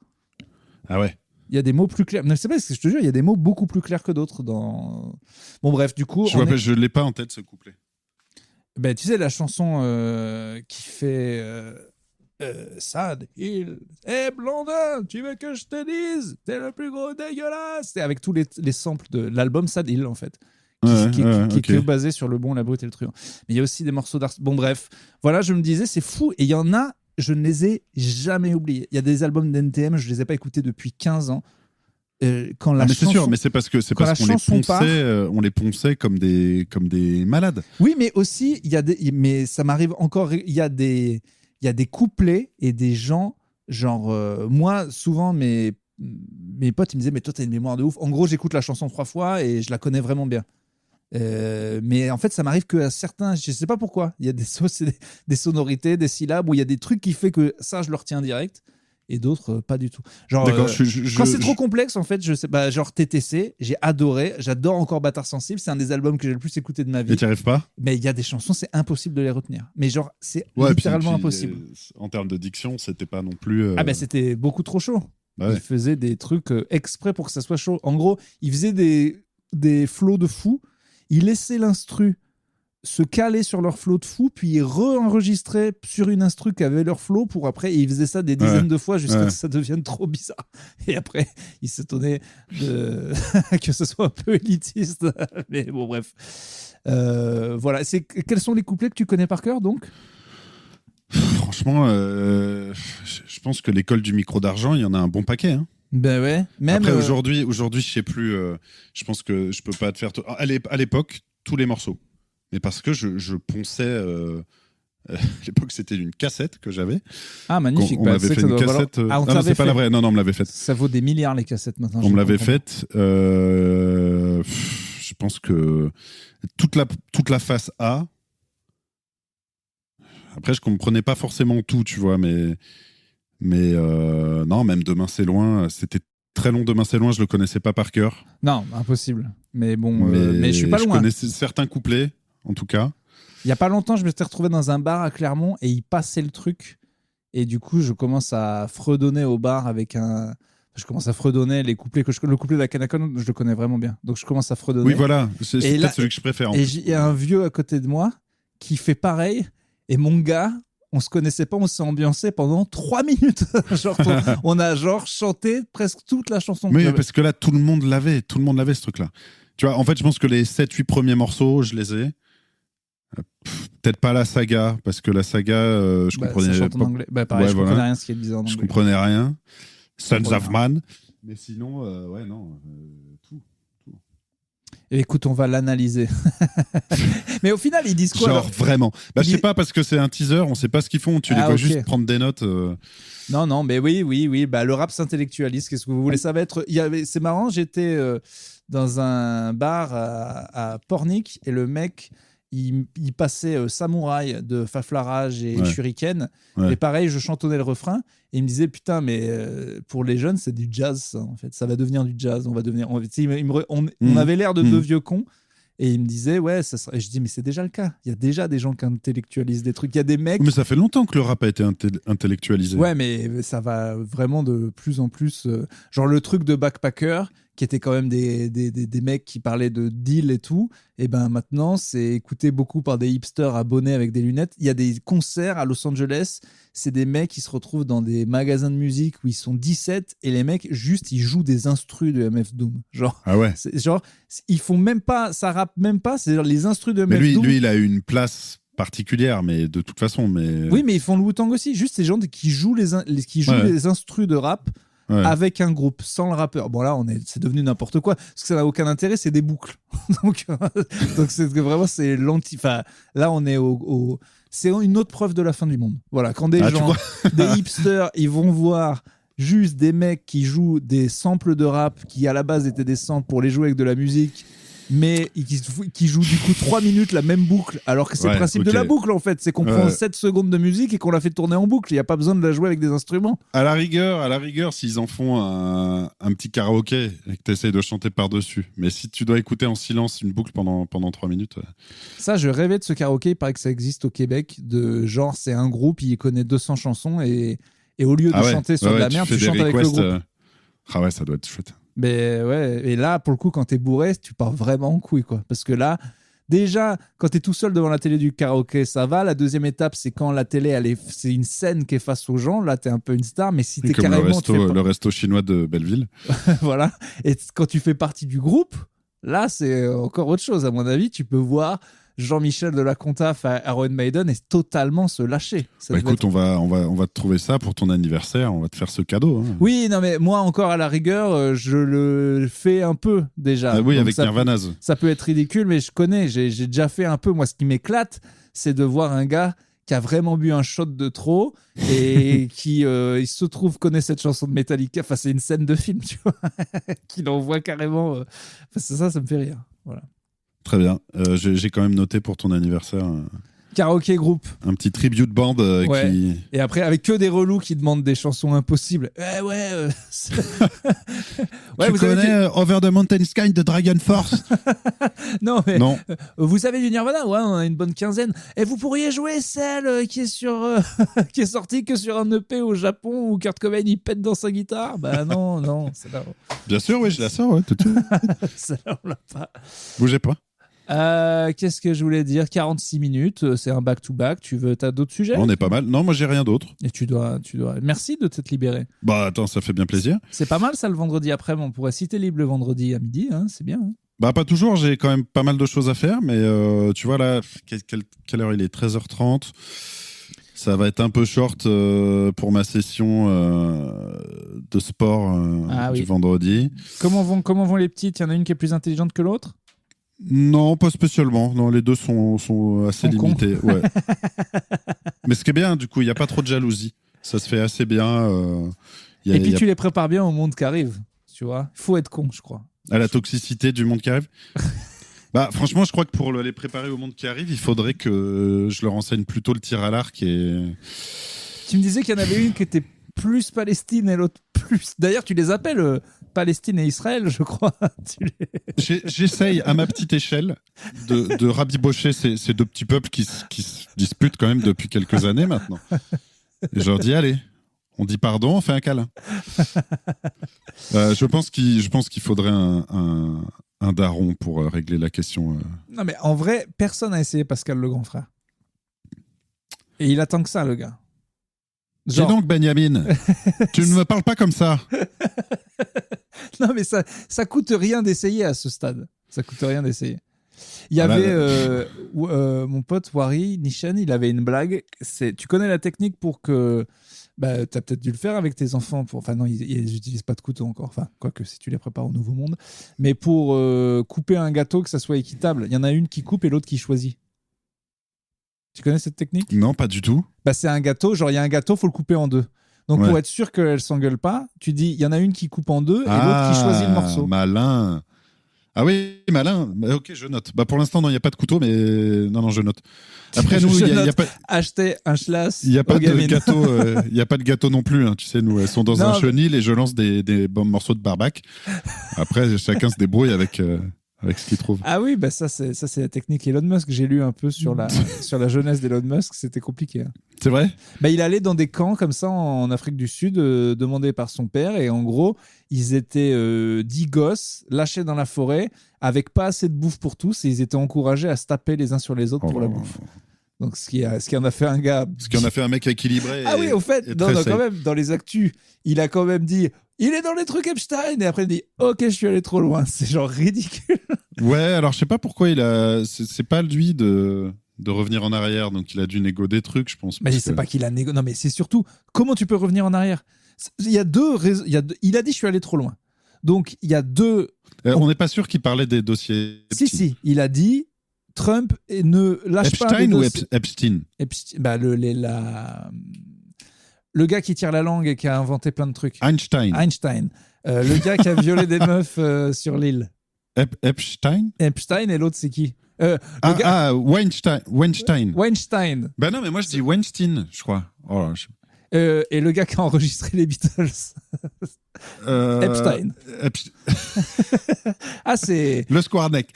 Ah ouais. Il y a des mots plus clairs. Non, c'est pas ce que je te jure, il y a des mots beaucoup plus clairs que d'autres dans. Bon, bref, du coup. Je l'ai pas en tête, ce couplet. Ben, tu sais, la chanson qui fait Sad Hill. Hé, Blondin, tu veux que je te dise? T'es le plus gros dégueulasse. C'est avec tous les samples de l'album Sad Hill, en fait. Qui est que basé sur le bon, la brute et le truand. Mais il y a aussi des morceaux d'art. Bon, bref. Voilà, je me disais, c'est fou. Et il y en a. Je ne les ai jamais oubliés. Il y a des albums d'NTM, je ne les ai pas écoutés depuis 15 ans. Quand la chanson, c'est sûr, mais c'est parce qu'on les ponçait comme des malades. Oui, mais aussi, mais ça m'arrive encore, il y a des couplets et des gens, genre, moi, souvent, mes potes, ils me disaient, mais toi, t'as une mémoire de ouf. En gros, j'écoute la chanson 3 fois et je la connais vraiment bien. Mais en fait, ça m'arrive qu'à certains, je sais pas pourquoi, il y a des sonorités, des syllabes où il y a des trucs qui fait que ça, je le retiens direct, et d'autres pas du tout. Genre, quand c'est trop complexe, en fait, je sais pas, genre TTC, j'ai adoré, j'adore encore Bâtard Sensible, c'est un des albums que j'ai le plus écouté de ma vie. Et t'y arrives pas? Mais il y a des chansons, c'est impossible de les retenir. Mais genre, c'est littéralement impossible. En termes de diction, c'était pas non plus. Ah ben, c'était beaucoup trop chaud. Bah ouais. Il faisait des trucs exprès pour que ça soit chaud. En gros, il faisait des flows de fou. Il laissait l'instru se caler sur leur flow de fou, puis il re-enregistrait sur une instru qui avait leur flow pour après, et il faisait ça des dizaines de fois jusqu'à ce que ça devienne trop bizarre. Et après, il s'étonnait que ce soit un peu élitiste. Mais bon, bref. Voilà. Quels sont les couplets que tu connais par cœur, donc? Franchement, je pense que l'école du micro d'argent, il y en a un bon paquet. Hein. Ben ouais. Même après, aujourd'hui, je sais plus. Je pense que je peux pas te faire. À l'époque, tous les morceaux. Mais parce que je ponçais. À l'époque, c'était une cassette que j'avais. Ah, magnifique. On m'avait fait une cassette. Non, c'est pas la vraie. Non, on me l'avait faite. Ça vaut des milliards, les cassettes, maintenant. On me l'avait faite. Je pense que toute la face A. Après, je comprenais pas forcément tout, tu vois, mais non, même Demain c'est loin, c'était très long. Demain c'est loin, je le connaissais pas par cœur. Non, impossible. Mais bon, mais je suis pas loin. Je connaissais certains couplets, en tout cas. Il y a pas longtemps, je me suis retrouvé dans un bar à Clermont et il passait le truc. Et du coup, je commence à fredonner au bar avec un. Je commence à fredonner les couplets le couplet de la Kanakon, je le connais vraiment bien. Donc je commence à fredonner. Oui, voilà, c'est peut-être celui que je préfère. Et il y a un vieux à côté de moi qui fait pareil. Et mon gars, on se connaissait pas, on s'est ambiancé pendant 3 minutes. Genre, on a genre chanté presque toute la chanson. Oui, parce que là, tout le monde l'avait ce truc-là. Tu vois, en fait, je pense que les 7-8 premiers morceaux, je les ai. Peut-être pas la saga, parce que la saga, je comprenais ça chante en anglais. Pareil, je comprenais rien ce qu'il disait en anglais. Je comprenais rien. Sons of Man. Mais sinon, tout. Et écoute, on va l'analyser. Mais au final, ils disent quoi Genre alors vraiment. Bah, je sais pas, parce que c'est un teaser, on sait pas ce qu'ils font. Tu les vois ok. juste prendre des notes. Non, mais oui. Bah, le rap s'intellectualise. Qu'est-ce que vous voulez? Ça va être. C'est marrant, j'étais dans un bar à Pornic et le mec, il passait Samouraï de Faflarage et Ouais. Shuriken. Ouais. Et pareil, je chantonnais le refrain et il me disait putain, mais pour les jeunes, c'est du jazz, ça, en fait. Ça va devenir du jazz. On va devenir. Tu sais, on avait l'air de deux vieux cons. Et il me disait, ouais, ça sera... Et je dis, mais c'est déjà le cas. Il y a déjà des gens qui intellectualisent des trucs. Il y a des mecs. Mais ça fait longtemps que le rap a été intellectualisé. Ouais, mais ça va vraiment de plus en plus. Genre le truc de Backpacker, qui était quand même des mecs qui parlaient de deal et tout. Et ben maintenant, c'est écouté beaucoup par des hipsters abonnés avec des lunettes. Il y a des concerts à Los Angeles. C'est des mecs qui se retrouvent dans des magasins de musique où ils sont 17 et les mecs, juste, ils jouent des instrus de MF Doom. Genre, Ah ouais. genre ils font même pas, ça rappe même pas. C'est les instrus de MF Mais Doom. lui, il a une place particulière, mais de toute façon. Mais... Oui, mais ils font le Wu-Tang aussi. Juste ces gens qui jouent les instrus de rap. Ouais. Avec un groupe, sans le rappeur. Bon, là, c'est devenu n'importe quoi. Parce que ça n'a aucun intérêt, c'est des boucles. donc c'est vraiment, c'est l'anti. Enfin, là, on est c'est une autre preuve de la fin du monde. Voilà, quand des gens, des hipsters, ils vont voir juste des mecs qui jouent des samples de rap qui, à la base, étaient des samples pour les jouer avec de la musique. Mais qui joue du coup 3 minutes la même boucle, alors que c'est le principe de la boucle en fait, c'est qu'on prend 7 secondes de musique et qu'on la fait tourner en boucle, il n'y a pas besoin de la jouer avec des instruments. À la rigueur, s'ils en font un petit karaoké et que tu essayes de chanter par-dessus, mais si tu dois écouter en silence une boucle pendant 3 minutes... Ça, je rêvais de ce karaoké, il paraît que ça existe au Québec, de genre c'est un groupe, il connaît 200 chansons et au lieu de chanter sur de la merde, tu chantes avec le groupe. Ah ouais, ça doit être chouette. Mais ouais, et là, pour le coup, quand t'es bourré, tu pars vraiment en couille, quoi. Parce que là, déjà, quand t'es tout seul devant la télé du karaoké, ça va. La deuxième étape, c'est quand la télé, c'est une scène qui est face aux gens. Là, t'es un peu une star, mais si t'es comme carrément... le resto chinois de Belleville. Voilà. Et quand tu fais partie du groupe, là, c'est encore autre chose. À mon avis, tu peux voir Jean-Michel de la Conta à Iron Maiden et totalement se lâcher. Écoute, on va te trouver ça pour ton anniversaire, on va te faire ce cadeau. Hein. Oui, non mais moi encore à la rigueur, je le fais un peu déjà. Ah oui, donc avec Nirvana. Ça peut être ridicule, mais je connais, j'ai déjà fait un peu. Moi, ce qui m'éclate, c'est de voir un gars qui a vraiment bu un shot de trop et qui il se trouve connaît cette chanson de Metallica. Enfin, c'est une scène de film, tu vois, qu'il envoie carrément. Enfin, ça me fait rire. Voilà. Très bien. J'ai quand même noté pour ton anniversaire karaoké groupe. un petit tribute band qui... Et après, avec que des relous qui demandent des chansons impossibles. ouais, tu connais Over the Mountain Sky de Dragon Force? Non, mais non. Vous savez du Nirvana? Ouais, on a une bonne quinzaine. Et vous pourriez jouer celle qui est qui est sortie que sur un EP au Japon où Kurt Cobain il pète dans sa guitare? Bah non, c'est là. Bien sûr, oui, je la sors, ouais, tout de suite. Celle-là, on l'a pas. Bougez pas. Qu'est-ce que je voulais dire? 46 minutes, c'est un back-to-back. T'as d'autres sujets? On est pas mal. Non, moi j'ai rien d'autre. Et tu dois. Merci de t'être libéré. Bah attends, ça fait bien plaisir. C'est pas mal ça le vendredi après, mais on pourrait citer libre le vendredi à midi, hein, c'est bien. Hein. Bah pas toujours, j'ai quand même pas mal de choses à faire, mais tu vois là, quelle heure il est? 13h30. Ça va être un peu short pour ma session de sport du vendredi. Comment vont les petites? Il y en a une qui est plus intelligente que l'autre? Non, pas spécialement. Non, les deux sont assez limités. Ouais. Mais ce qui est bien, du coup, il n'y a pas trop de jalousie. Ça se fait assez bien. Et puis tu les prépares bien au monde qui arrive. Tu vois, il faut être con, je crois. À la toxicité du monde qui arrive. Bah, franchement, je crois que pour les préparer au monde qui arrive, il faudrait que je leur enseigne plutôt le tir à l'arc. Tu me disais qu'il y en avait une qui était plus Palestine et l'autre plus... D'ailleurs, tu les appelles Palestine et Israël, je crois. J'essaye, à ma petite échelle, de rabibocher ces deux petits peuples qui se disputent quand même depuis quelques années maintenant. Et je leur dis, allez, on dit pardon, on fait un câlin. Je pense qu'il faudrait un daron pour régler la question. Non, mais en vrai, personne n'a essayé Pascal le grand frère. Et il attend que ça, le gars. Dis donc, Benjamin, tu ne me parles pas comme ça. Non, mais ça coûte rien d'essayer à ce stade. Ça coûte rien d'essayer. Il y avait mon pote Wari Nishan, il avait une blague. Tu connais la technique pour que Bah, t'as peut-être dû le faire avec tes enfants. Enfin, non, ils n'utilisent pas de couteau encore. Enfin, quoique si tu les prépares au Nouveau Monde. Mais pour couper un gâteau, que ça soit équitable, il y en a une qui coupe et l'autre qui choisit. Tu connais cette technique ? Non, pas du tout. Bah, c'est un gâteau, genre il y a un gâteau, faut le couper en deux. Donc pour être sûr qu'elle s'engueule pas, tu dis il y en a une qui coupe en deux et l'autre qui choisit le morceau. Malin. Ah oui, malin. Ok, je note. Bah pour l'instant, non, il n'y a pas de couteau, mais non, je note. Après, nous, il n'y a pas. Acheter un schlass. Il n'y a pas de gâteau. Il n'y a pas de gâteau non plus. Hein. Tu sais, nous, elles sont dans un chenil et je lance des bons morceaux de barbac. Après, chacun se débrouille avec ce qu'il trouve. Ah oui, bah ça c'est la technique Elon Musk. J'ai lu un peu sur la jeunesse d'Elon Musk. C'était compliqué. Hein. C'est vrai ? Bah, il allait dans des camps comme ça en Afrique du Sud, demandés par son père. Et en gros, ils étaient 10 gosses lâchés dans la forêt avec pas assez de bouffe pour tous. Et ils étaient encouragés à se taper les uns sur les autres pour la bouffe. Donc, ce qui en a fait un gars. Ce qui en a fait un mec équilibré. Ah oui, au fait, quand même, dans les actus, il a quand même dit il est dans les trucs Epstein. Et après, il dit ok, je suis allé trop loin. C'est genre ridicule. Ouais, alors je sais pas pourquoi c'est pas lui de revenir en arrière, donc il a dû négo des trucs, je pense. Mais je sais pas qu'il a négo. Non, mais c'est surtout comment tu peux revenir en arrière. Il y a deux raisons. Il a dit je suis allé trop loin. Donc il y a deux. On n'est pas sûr qu'il parlait des dossiers. Si, il a dit Trump ne lâche pas les dossiers. Epstein. Bah, le gars qui tire la langue et qui a inventé plein de trucs. Einstein. Le gars qui a violé des meufs sur l'île. Epstein Et l'autre, c'est qui Weinstein. Weinstein. Ben non, mais moi je dis Weinstein, je crois. Oh, et le gars qui a enregistré les Beatles. Epstein. Ah, c'est... Le Squarneck.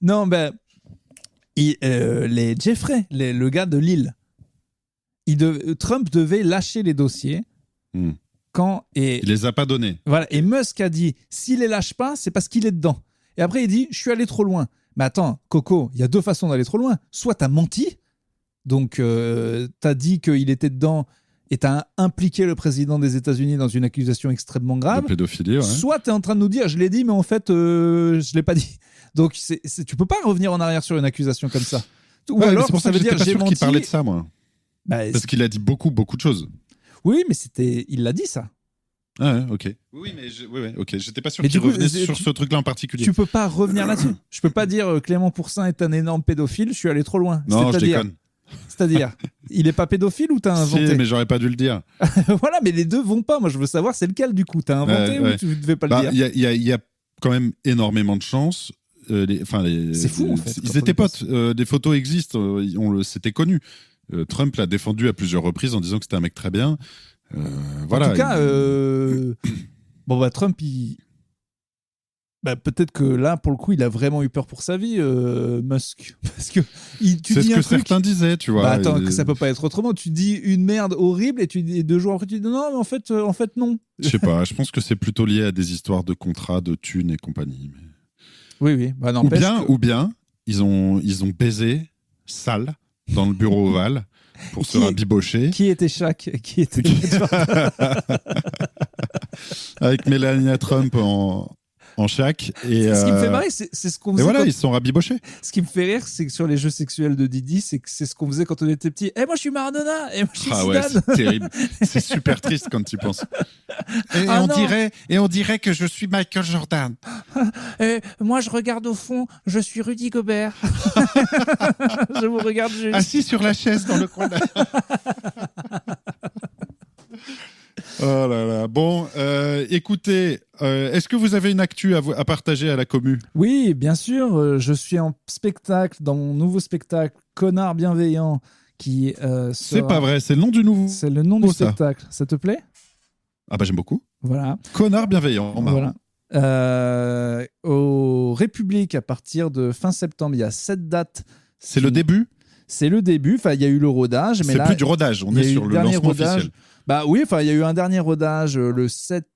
Non, ben... les Jeffrey, le gars de Lille, Trump devait lâcher les dossiers quand... Il les a pas donnés. Voilà. Et Musk a dit, s'il les lâche pas, c'est parce qu'il est dedans. Et après, il dit, je suis allé trop loin. Mais attends, Coco, il y a deux façons d'aller trop loin. Soit t'as menti, donc t'as dit qu'il était dedans et t'as impliqué le président des États-Unis dans une accusation extrêmement grave. De pédophilie, ouais. Soit t'es en train de nous dire, je l'ai dit, mais en fait, je l'ai pas dit. Donc tu peux pas revenir en arrière sur une accusation comme ça. Ou alors, c'est pour ça que j'étais pas sûr qu'il parlait de ça, moi. Parce qu'il a dit beaucoup de choses. Oui, mais il l'a dit, ça. Ah ouais, ok. Oui, mais ok. J'étais pas sûr qu'il revenait sur ce truc-là en particulier. Tu peux pas revenir là-dessus. Je peux pas dire Clément Pourcin est un énorme pédophile, je suis allé trop loin. Non, je déconne. C'est-à-dire, il est pas pédophile ou t'as inventé ? Si, mais j'aurais pas dû le dire. Voilà, mais les deux vont pas. Moi, je veux savoir c'est lequel du coup. T'as inventé ou tu devais pas le dire ? Il y a quand même énormément de chance. C'est fou en fait. Ils étaient potes. Des photos existent. C'était connu. Trump l'a défendu à plusieurs reprises en disant que c'était un mec très bien. Voilà. En tout cas, Trump, peut-être que là, pour le coup, il a vraiment eu peur pour sa vie, Musk. Parce que c'est ce que certains disaient, tu vois. Attends, que ça peut pas être autrement. Tu dis une merde horrible et 2 jours après, tu dis non, mais en fait, non. Je sais pas. Je pense que c'est plutôt lié à des histoires de contrats, de thunes et compagnie. Mais... Oui. Ou bien, ils ont baisé sale dans le bureau ovale. Pour se rabibocher. Qui était Shaq ? Qui était avec Melania Trump en Shaq. Et ce qui me fait marrer, c'est ce qu'on faisait. Et voilà, ils se sont rabibochés. Ce qui me fait rire, c'est que sur les jeux sexuels de Didi, c'est ce qu'on faisait quand on était petit. Moi, je suis Maradona. Moi, je suis Zidane. Ouais, c'est terrible. C'est super triste quand tu y penses. Et on dirait que je suis Michael Jordan. Moi, je regarde au fond, je suis Rudy Gobert. Je vous regarde juste. Assis sur la chaise dans le coin. Oh là là. Bon, écoutez, est-ce que vous avez une actu à partager à la commu ? Oui, bien sûr. Je suis en spectacle, dans mon nouveau spectacle, Connard bienveillant, qui C'est pas vrai, c'est le nom du nouveau. C'est le nom du spectacle. Ça te plaît ? Ah bah j'aime beaucoup. Voilà. Connard bienveillant. Voilà. Au République, à partir de fin septembre, il y a 7 dates. C'est le début ? C'est le début. Enfin, il y a eu le rodage. Mais c'est plus du rodage, on est sur le lancement officiel. Bah oui, il y a eu un dernier rodage le 7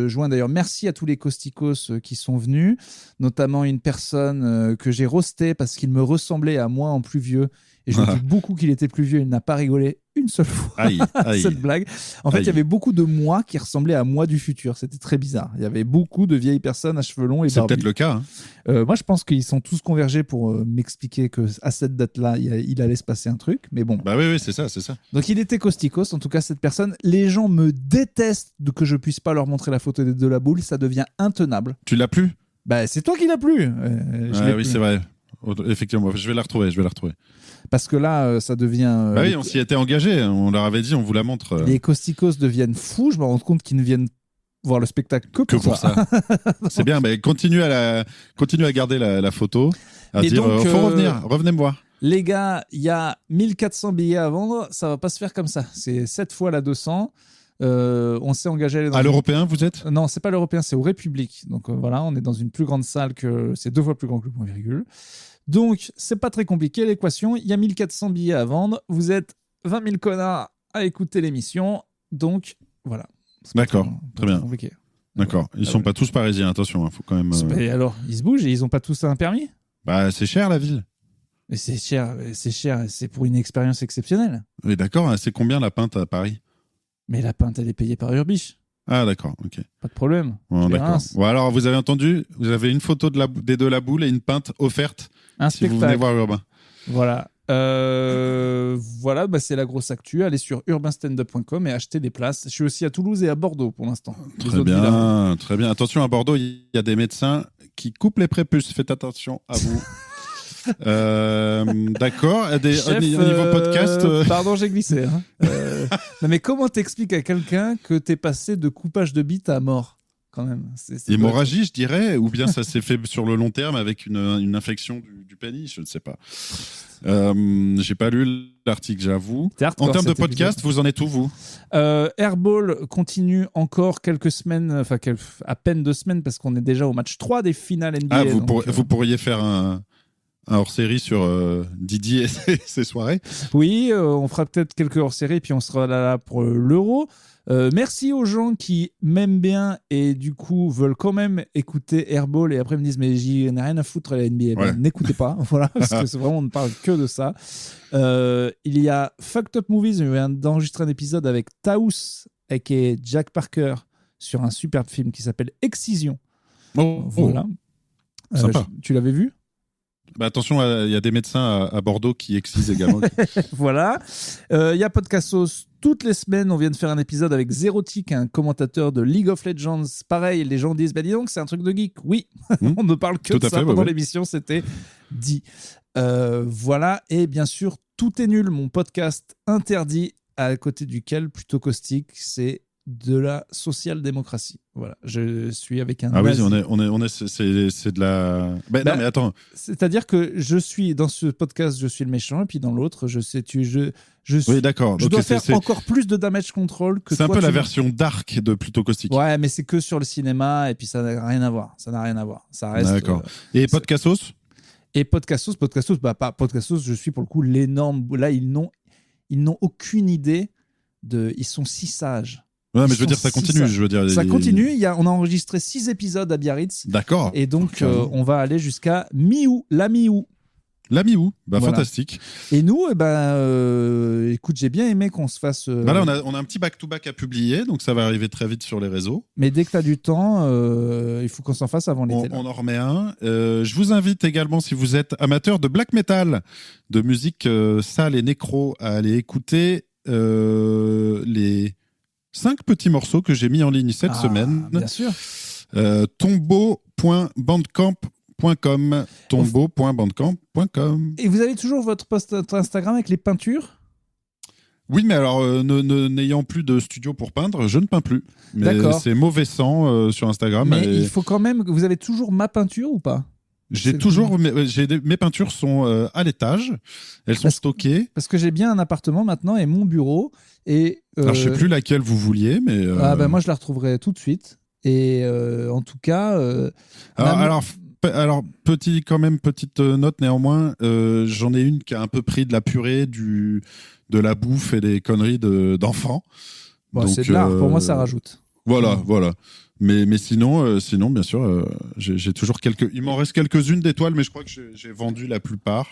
juin. D'ailleurs, merci à tous les Costicos qui sont venus, notamment une personne que j'ai roasté parce qu'il me ressemblait à moi en plus vieux. Et je lui dis beaucoup qu'il était plus vieux. Il n'a pas rigolé une seule fois Aïe, à aïe. cette blague. En fait, il y avait beaucoup de moi qui ressemblaient à moi du futur. C'était très bizarre. Il y avait beaucoup de vieilles personnes à cheveux longs et C'est barbus. peut-être le cas. Moi, je pense qu'ils sont tous convergés pour m'expliquer qu'à cette date-là, il allait se passer un truc. Mais bon. Bah oui, c'est ça. Donc, il était causticos, en tout cas, cette personne. Les gens me détestent que je puisse pas leur montrer la photo de la boule. Ça devient intenable. Tu l'as plus? Bah, c'est toi qui l'as plus. Oui, c'est vrai. Effectivement, je vais la retrouver. Parce que là, ça devient. Bah oui, on s'y était engagé. On leur avait dit, on vous la montre. Les causticos deviennent fous. Je me rends compte qu'ils ne viennent voir le spectacle que pour ça. C'est bien, mais continue à garder la photo. À Et dire, donc, faut revenir, revenez me voir. Les gars, il y a 1400 billets à vendre. Ça va pas se faire comme ça. C'est 7 fois la 200. On s'est engagé à aller dans À l'Européen, vous êtes? Non, c'est pas l'Européen, c'est au République. Donc voilà, on est dans une plus grande salle que. C'est 2 fois plus grand que le point virgule. Donc, c'est pas très compliqué l'équation. Il y a 1400 billets à vendre. Vous êtes 20 000 connards à écouter l'émission. Donc, voilà. D'accord, très bien. Compliqué. D'accord. Ils sont pas tous parisiens, attention. Faut quand même. Et alors, ils se bougent et ils ont pas tous un permis? Bah, c'est cher la ville. Mais c'est cher. C'est pour une expérience exceptionnelle. Oui, d'accord. C'est combien la pinte à Paris? Mais la pinte, elle est payée par Urbich. Ah, d'accord. Ok. Pas de problème. Bon, d'accord. Bon, alors, vous avez entendu? Vous avez une photo des deux la boule et une pinte offerte. Un si spectacle. vous venez voir Urbain. Voilà. Voilà, c'est la grosse actu. Allez sur urbanstandup.com et achetez des places. Je suis aussi à Toulouse et à Bordeaux pour l'instant. Très bien, très bien. Attention, à Bordeaux, il y a des médecins qui coupent les prépuces. Faites attention à vous. D'accord. Au niveau podcast. Pardon, j'ai glissé. Hein. Non, mais comment t'expliques à quelqu'un que t'es passé de coupage de bite à mort? Quand même. Hémorragie, je dirais, ou bien ça s'est fait sur le long terme avec une infection du pénis, je ne sais pas. J'ai pas lu l'article, j'avoue. En termes de podcast, vous en êtes où, vous? Airball continue encore quelques semaines, enfin à peine 2 semaines, parce qu'on est déjà au match 3 des finales NBA. Ah, vous pourriez faire un hors-série sur Didier et ses soirées? Oui, on fera peut-être quelques hors-séries, puis on sera là pour l'Euro. Merci aux gens qui m'aiment bien et du coup veulent quand même écouter Airball et après me disent mais j'en ai rien à foutre à la NBA. Ouais. N'écoutez pas, voilà, parce que c'est vraiment, on ne parle que de ça. Il y a Fucked Up Movies, je viens d'enregistrer un épisode avec Taous aka Jack Parker sur un superbe film qui s'appelle Excision. Voilà. Sympa. Tu l'avais vu? Bah attention, il y a des médecins à Bordeaux qui excisent également. Voilà. Il y a Podcastos. Toutes les semaines, on vient de faire un épisode avec Zerotic, un commentateur de League of Legends. Pareil, les gens disent, bah dis donc, c'est un truc de geek. Oui, on ne parle que tout de à ça fait, pendant ouais. l'émission, c'était dit. Voilà, et bien sûr, Tout est nul, mon podcast interdit, à côté duquel, plutôt caustique, c'est de la social-démocratie. Voilà, je suis avec un... Ah nazi. oui, c'est de la... non, mais attends. C'est-à-dire que je suis, dans ce podcast, je suis le méchant, et puis dans l'autre, Oui, d'accord. Je dois faire encore plus de damage control que c'est toi. un peu la version dark de Plutôt Caustique. Ouais, mais c'est que sur le cinéma, et puis ça n'a rien à voir. Ça n'a rien à voir. Ça reste... D'accord. Et Podcastos? Et Podcastos, pas Podcastos, je suis pour le coup l'énorme... Là, ils n'ont aucune idée de... Ils sont si sages. Ouais, mais je veux dire, ça continue. Ça continue. On a enregistré 6 épisodes à Biarritz. D'accord. Et donc, on va aller jusqu'à mi-août. La mi-août. La mi-août. Bah, voilà. Fantastique. Et nous, écoute, j'ai bien aimé qu'on se fasse... Bah là, on a un petit back-to-back à publier, donc ça va arriver très vite sur les réseaux. Mais dès que tu as du temps, il faut qu'on s'en fasse avant l'été. On en remet un. Je vous invite également, si vous êtes amateur de black metal, de musique sale et nécro, à aller écouter les 5 petits morceaux que j'ai mis en ligne cette semaine. Bien sûr. Tombeau.bandcamp.com. Tombeau.bandcamp.com. Et vous avez toujours votre post Instagram avec les peintures? Oui, mais alors, n'ayant plus de studio pour peindre, je ne peins plus. Mais d'accord. c'est mauvais sang sur Instagram. Mais il faut quand même... Vous avez toujours ma peinture ou pas? J'ai toujours... Mes peintures sont à l'étage. Elles sont stockées. Parce que j'ai bien un appartement maintenant et mon bureau. Et, alors, je ne sais plus laquelle vous vouliez, mais... moi, je la retrouverai tout de suite. Et en tout cas... Alors, petite note néanmoins, j'en ai une qui a un peu pris de la purée, de la bouffe et des conneries d'enfants. Bon, c'est de l'art, pour moi ça rajoute. Voilà. Mais sinon, bien sûr, j'ai toujours il m'en reste quelques-unes d'étoiles, mais je crois que j'ai vendu la plupart.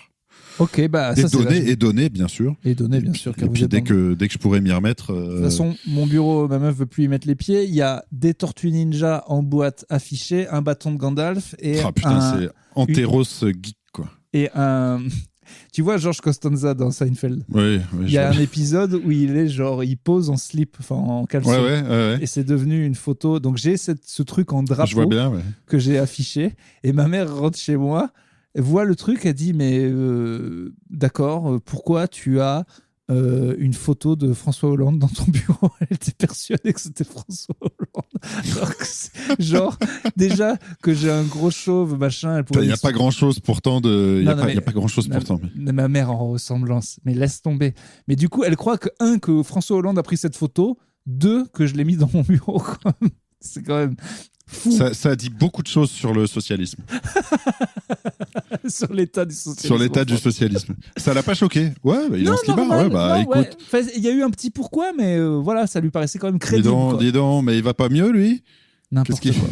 Ok, bah ça c'est vachement- Et donner, bien sûr. Et donner, bien sûr. Et car vous puis êtes dès dans- que je pourrais m'y remettre. De toute façon, mon bureau, ma meuf veut plus y mettre les pieds. Il y a des tortues ninja en boîte affichées, un bâton de Gandalf et Ah putain, c'est Anteros geek, quoi. et un. Tu vois George Costanza dans Seinfeld. Oui, Il y a un épisode où il pose en slip, enfin en caleçon. Ouais. Et c'est devenu une photo. Donc j'ai ce truc en Je vois drapeau bien, ouais. que j'ai affiché. Et ma mère rentre chez moi, voit le truc, elle dit mais d'accord, pourquoi tu as une photo de François Hollande dans ton bureau? Elle était persuadée que c'était François Hollande. Alors que genre, déjà que j'ai un gros chauve, machin. Il n'y a pas grand-chose pourtant de... Il n'y Non, a pas grand-chose pourtant. Mais... Ma mère en ressemblance, mais laisse tomber. Mais du coup, elle croit que, que François Hollande a pris cette photo, 2, que je l'ai mis dans mon bureau. C'est quand même fou. Ça dit beaucoup de choses sur le socialisme. Sur l'état du socialisme. Sur l'état du socialisme. Ça l'a pas choqué? Ouais, bah, il est en slibard. Ouais, bah écoute. Ouais. Enfin, il y a eu un petit pourquoi, mais voilà, ça lui paraissait quand même crédible. Dis donc, mais il va pas mieux, lui? N'importe Qu'est-ce quoi.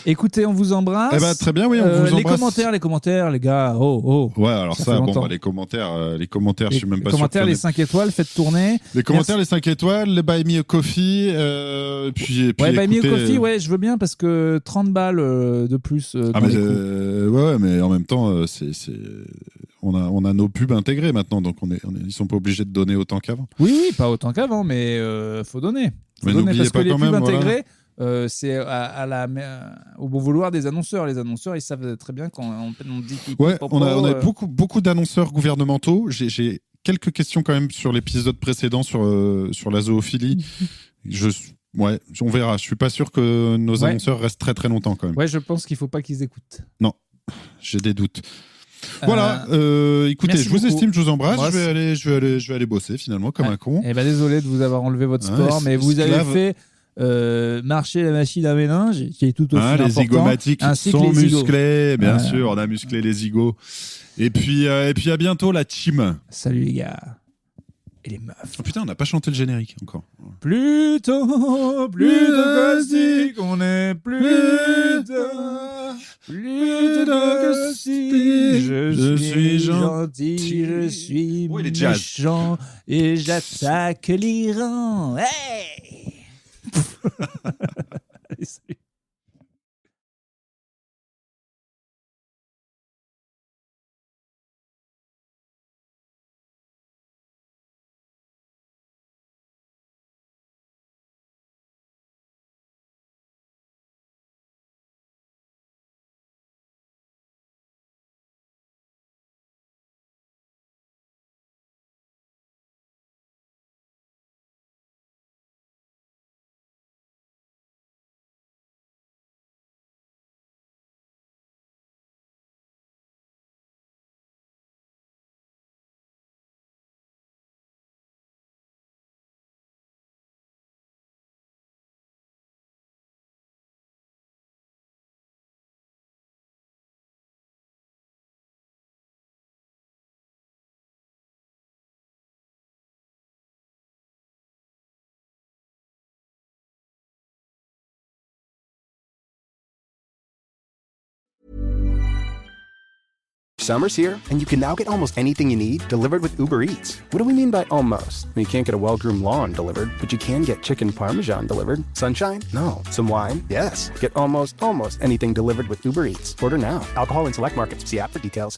Écoutez, on vous embrasse. Eh ben, très bien, oui, on vous embrasse. Les commentaires, les gars. Oh. Ouais, alors Ça ça, fait bon, longtemps. bah, les commentaires, je suis même pas Les commentaires, sûr. les 5 étoiles, faites tourner. Les commentaires, les 5 étoiles, les Buy Me a Coffee, puis Ouais, Buy Me a écoutez, Coffee, ouais, je veux bien parce que 30 balles de plus. Ah, dans mais les coûts. ouais, mais en même temps, on a nos pubs intégrés maintenant, donc ils sont pas obligés de donner autant qu'avant. Oui, pas autant qu'avant, mais faut donner. Mais n'oubliez parce pas que les quand pubs même, intégrées, c'est au bon vouloir des annonceurs. Les annonceurs, ils savent très bien quand on dit qu'ils Ouais, on a beaucoup d'annonceurs gouvernementaux. J'ai quelques questions quand même sur l'épisode précédent sur la zoophilie. Ouais, on verra. Je suis pas sûr que nos annonceurs restent très très longtemps quand même. Ouais, je pense qu'il faut pas qu'ils écoutent. Non, j'ai des doutes. Voilà, écoutez, je vous estime, je vous embrasse. Je vais aller bosser finalement comme un con. Eh ben désolé de vous avoir enlevé votre sport, mais vous avez fait marcher la machine à méninge, qui est tout aussi important. Les zygomatiques sont musclés, bien sûr, on a musclé les zigots. Et puis à bientôt la team. Salut les gars. Et les meufs. Oh putain, on n'a pas chanté le générique encore. Plus de caustique, on est plus de caustique. Je suis gentil, je suis méchant et j'attaque l'Iran. Hey. Allez, salut. Summer's here, and you can now get almost anything you need delivered with Uber Eats. What do we mean by almost? You can't get a well-groomed lawn delivered, but you can get chicken parmesan delivered. Sunshine? No. Some wine? Yes. Get almost anything delivered with Uber Eats. Order now. Alcohol in select markets. See app for details.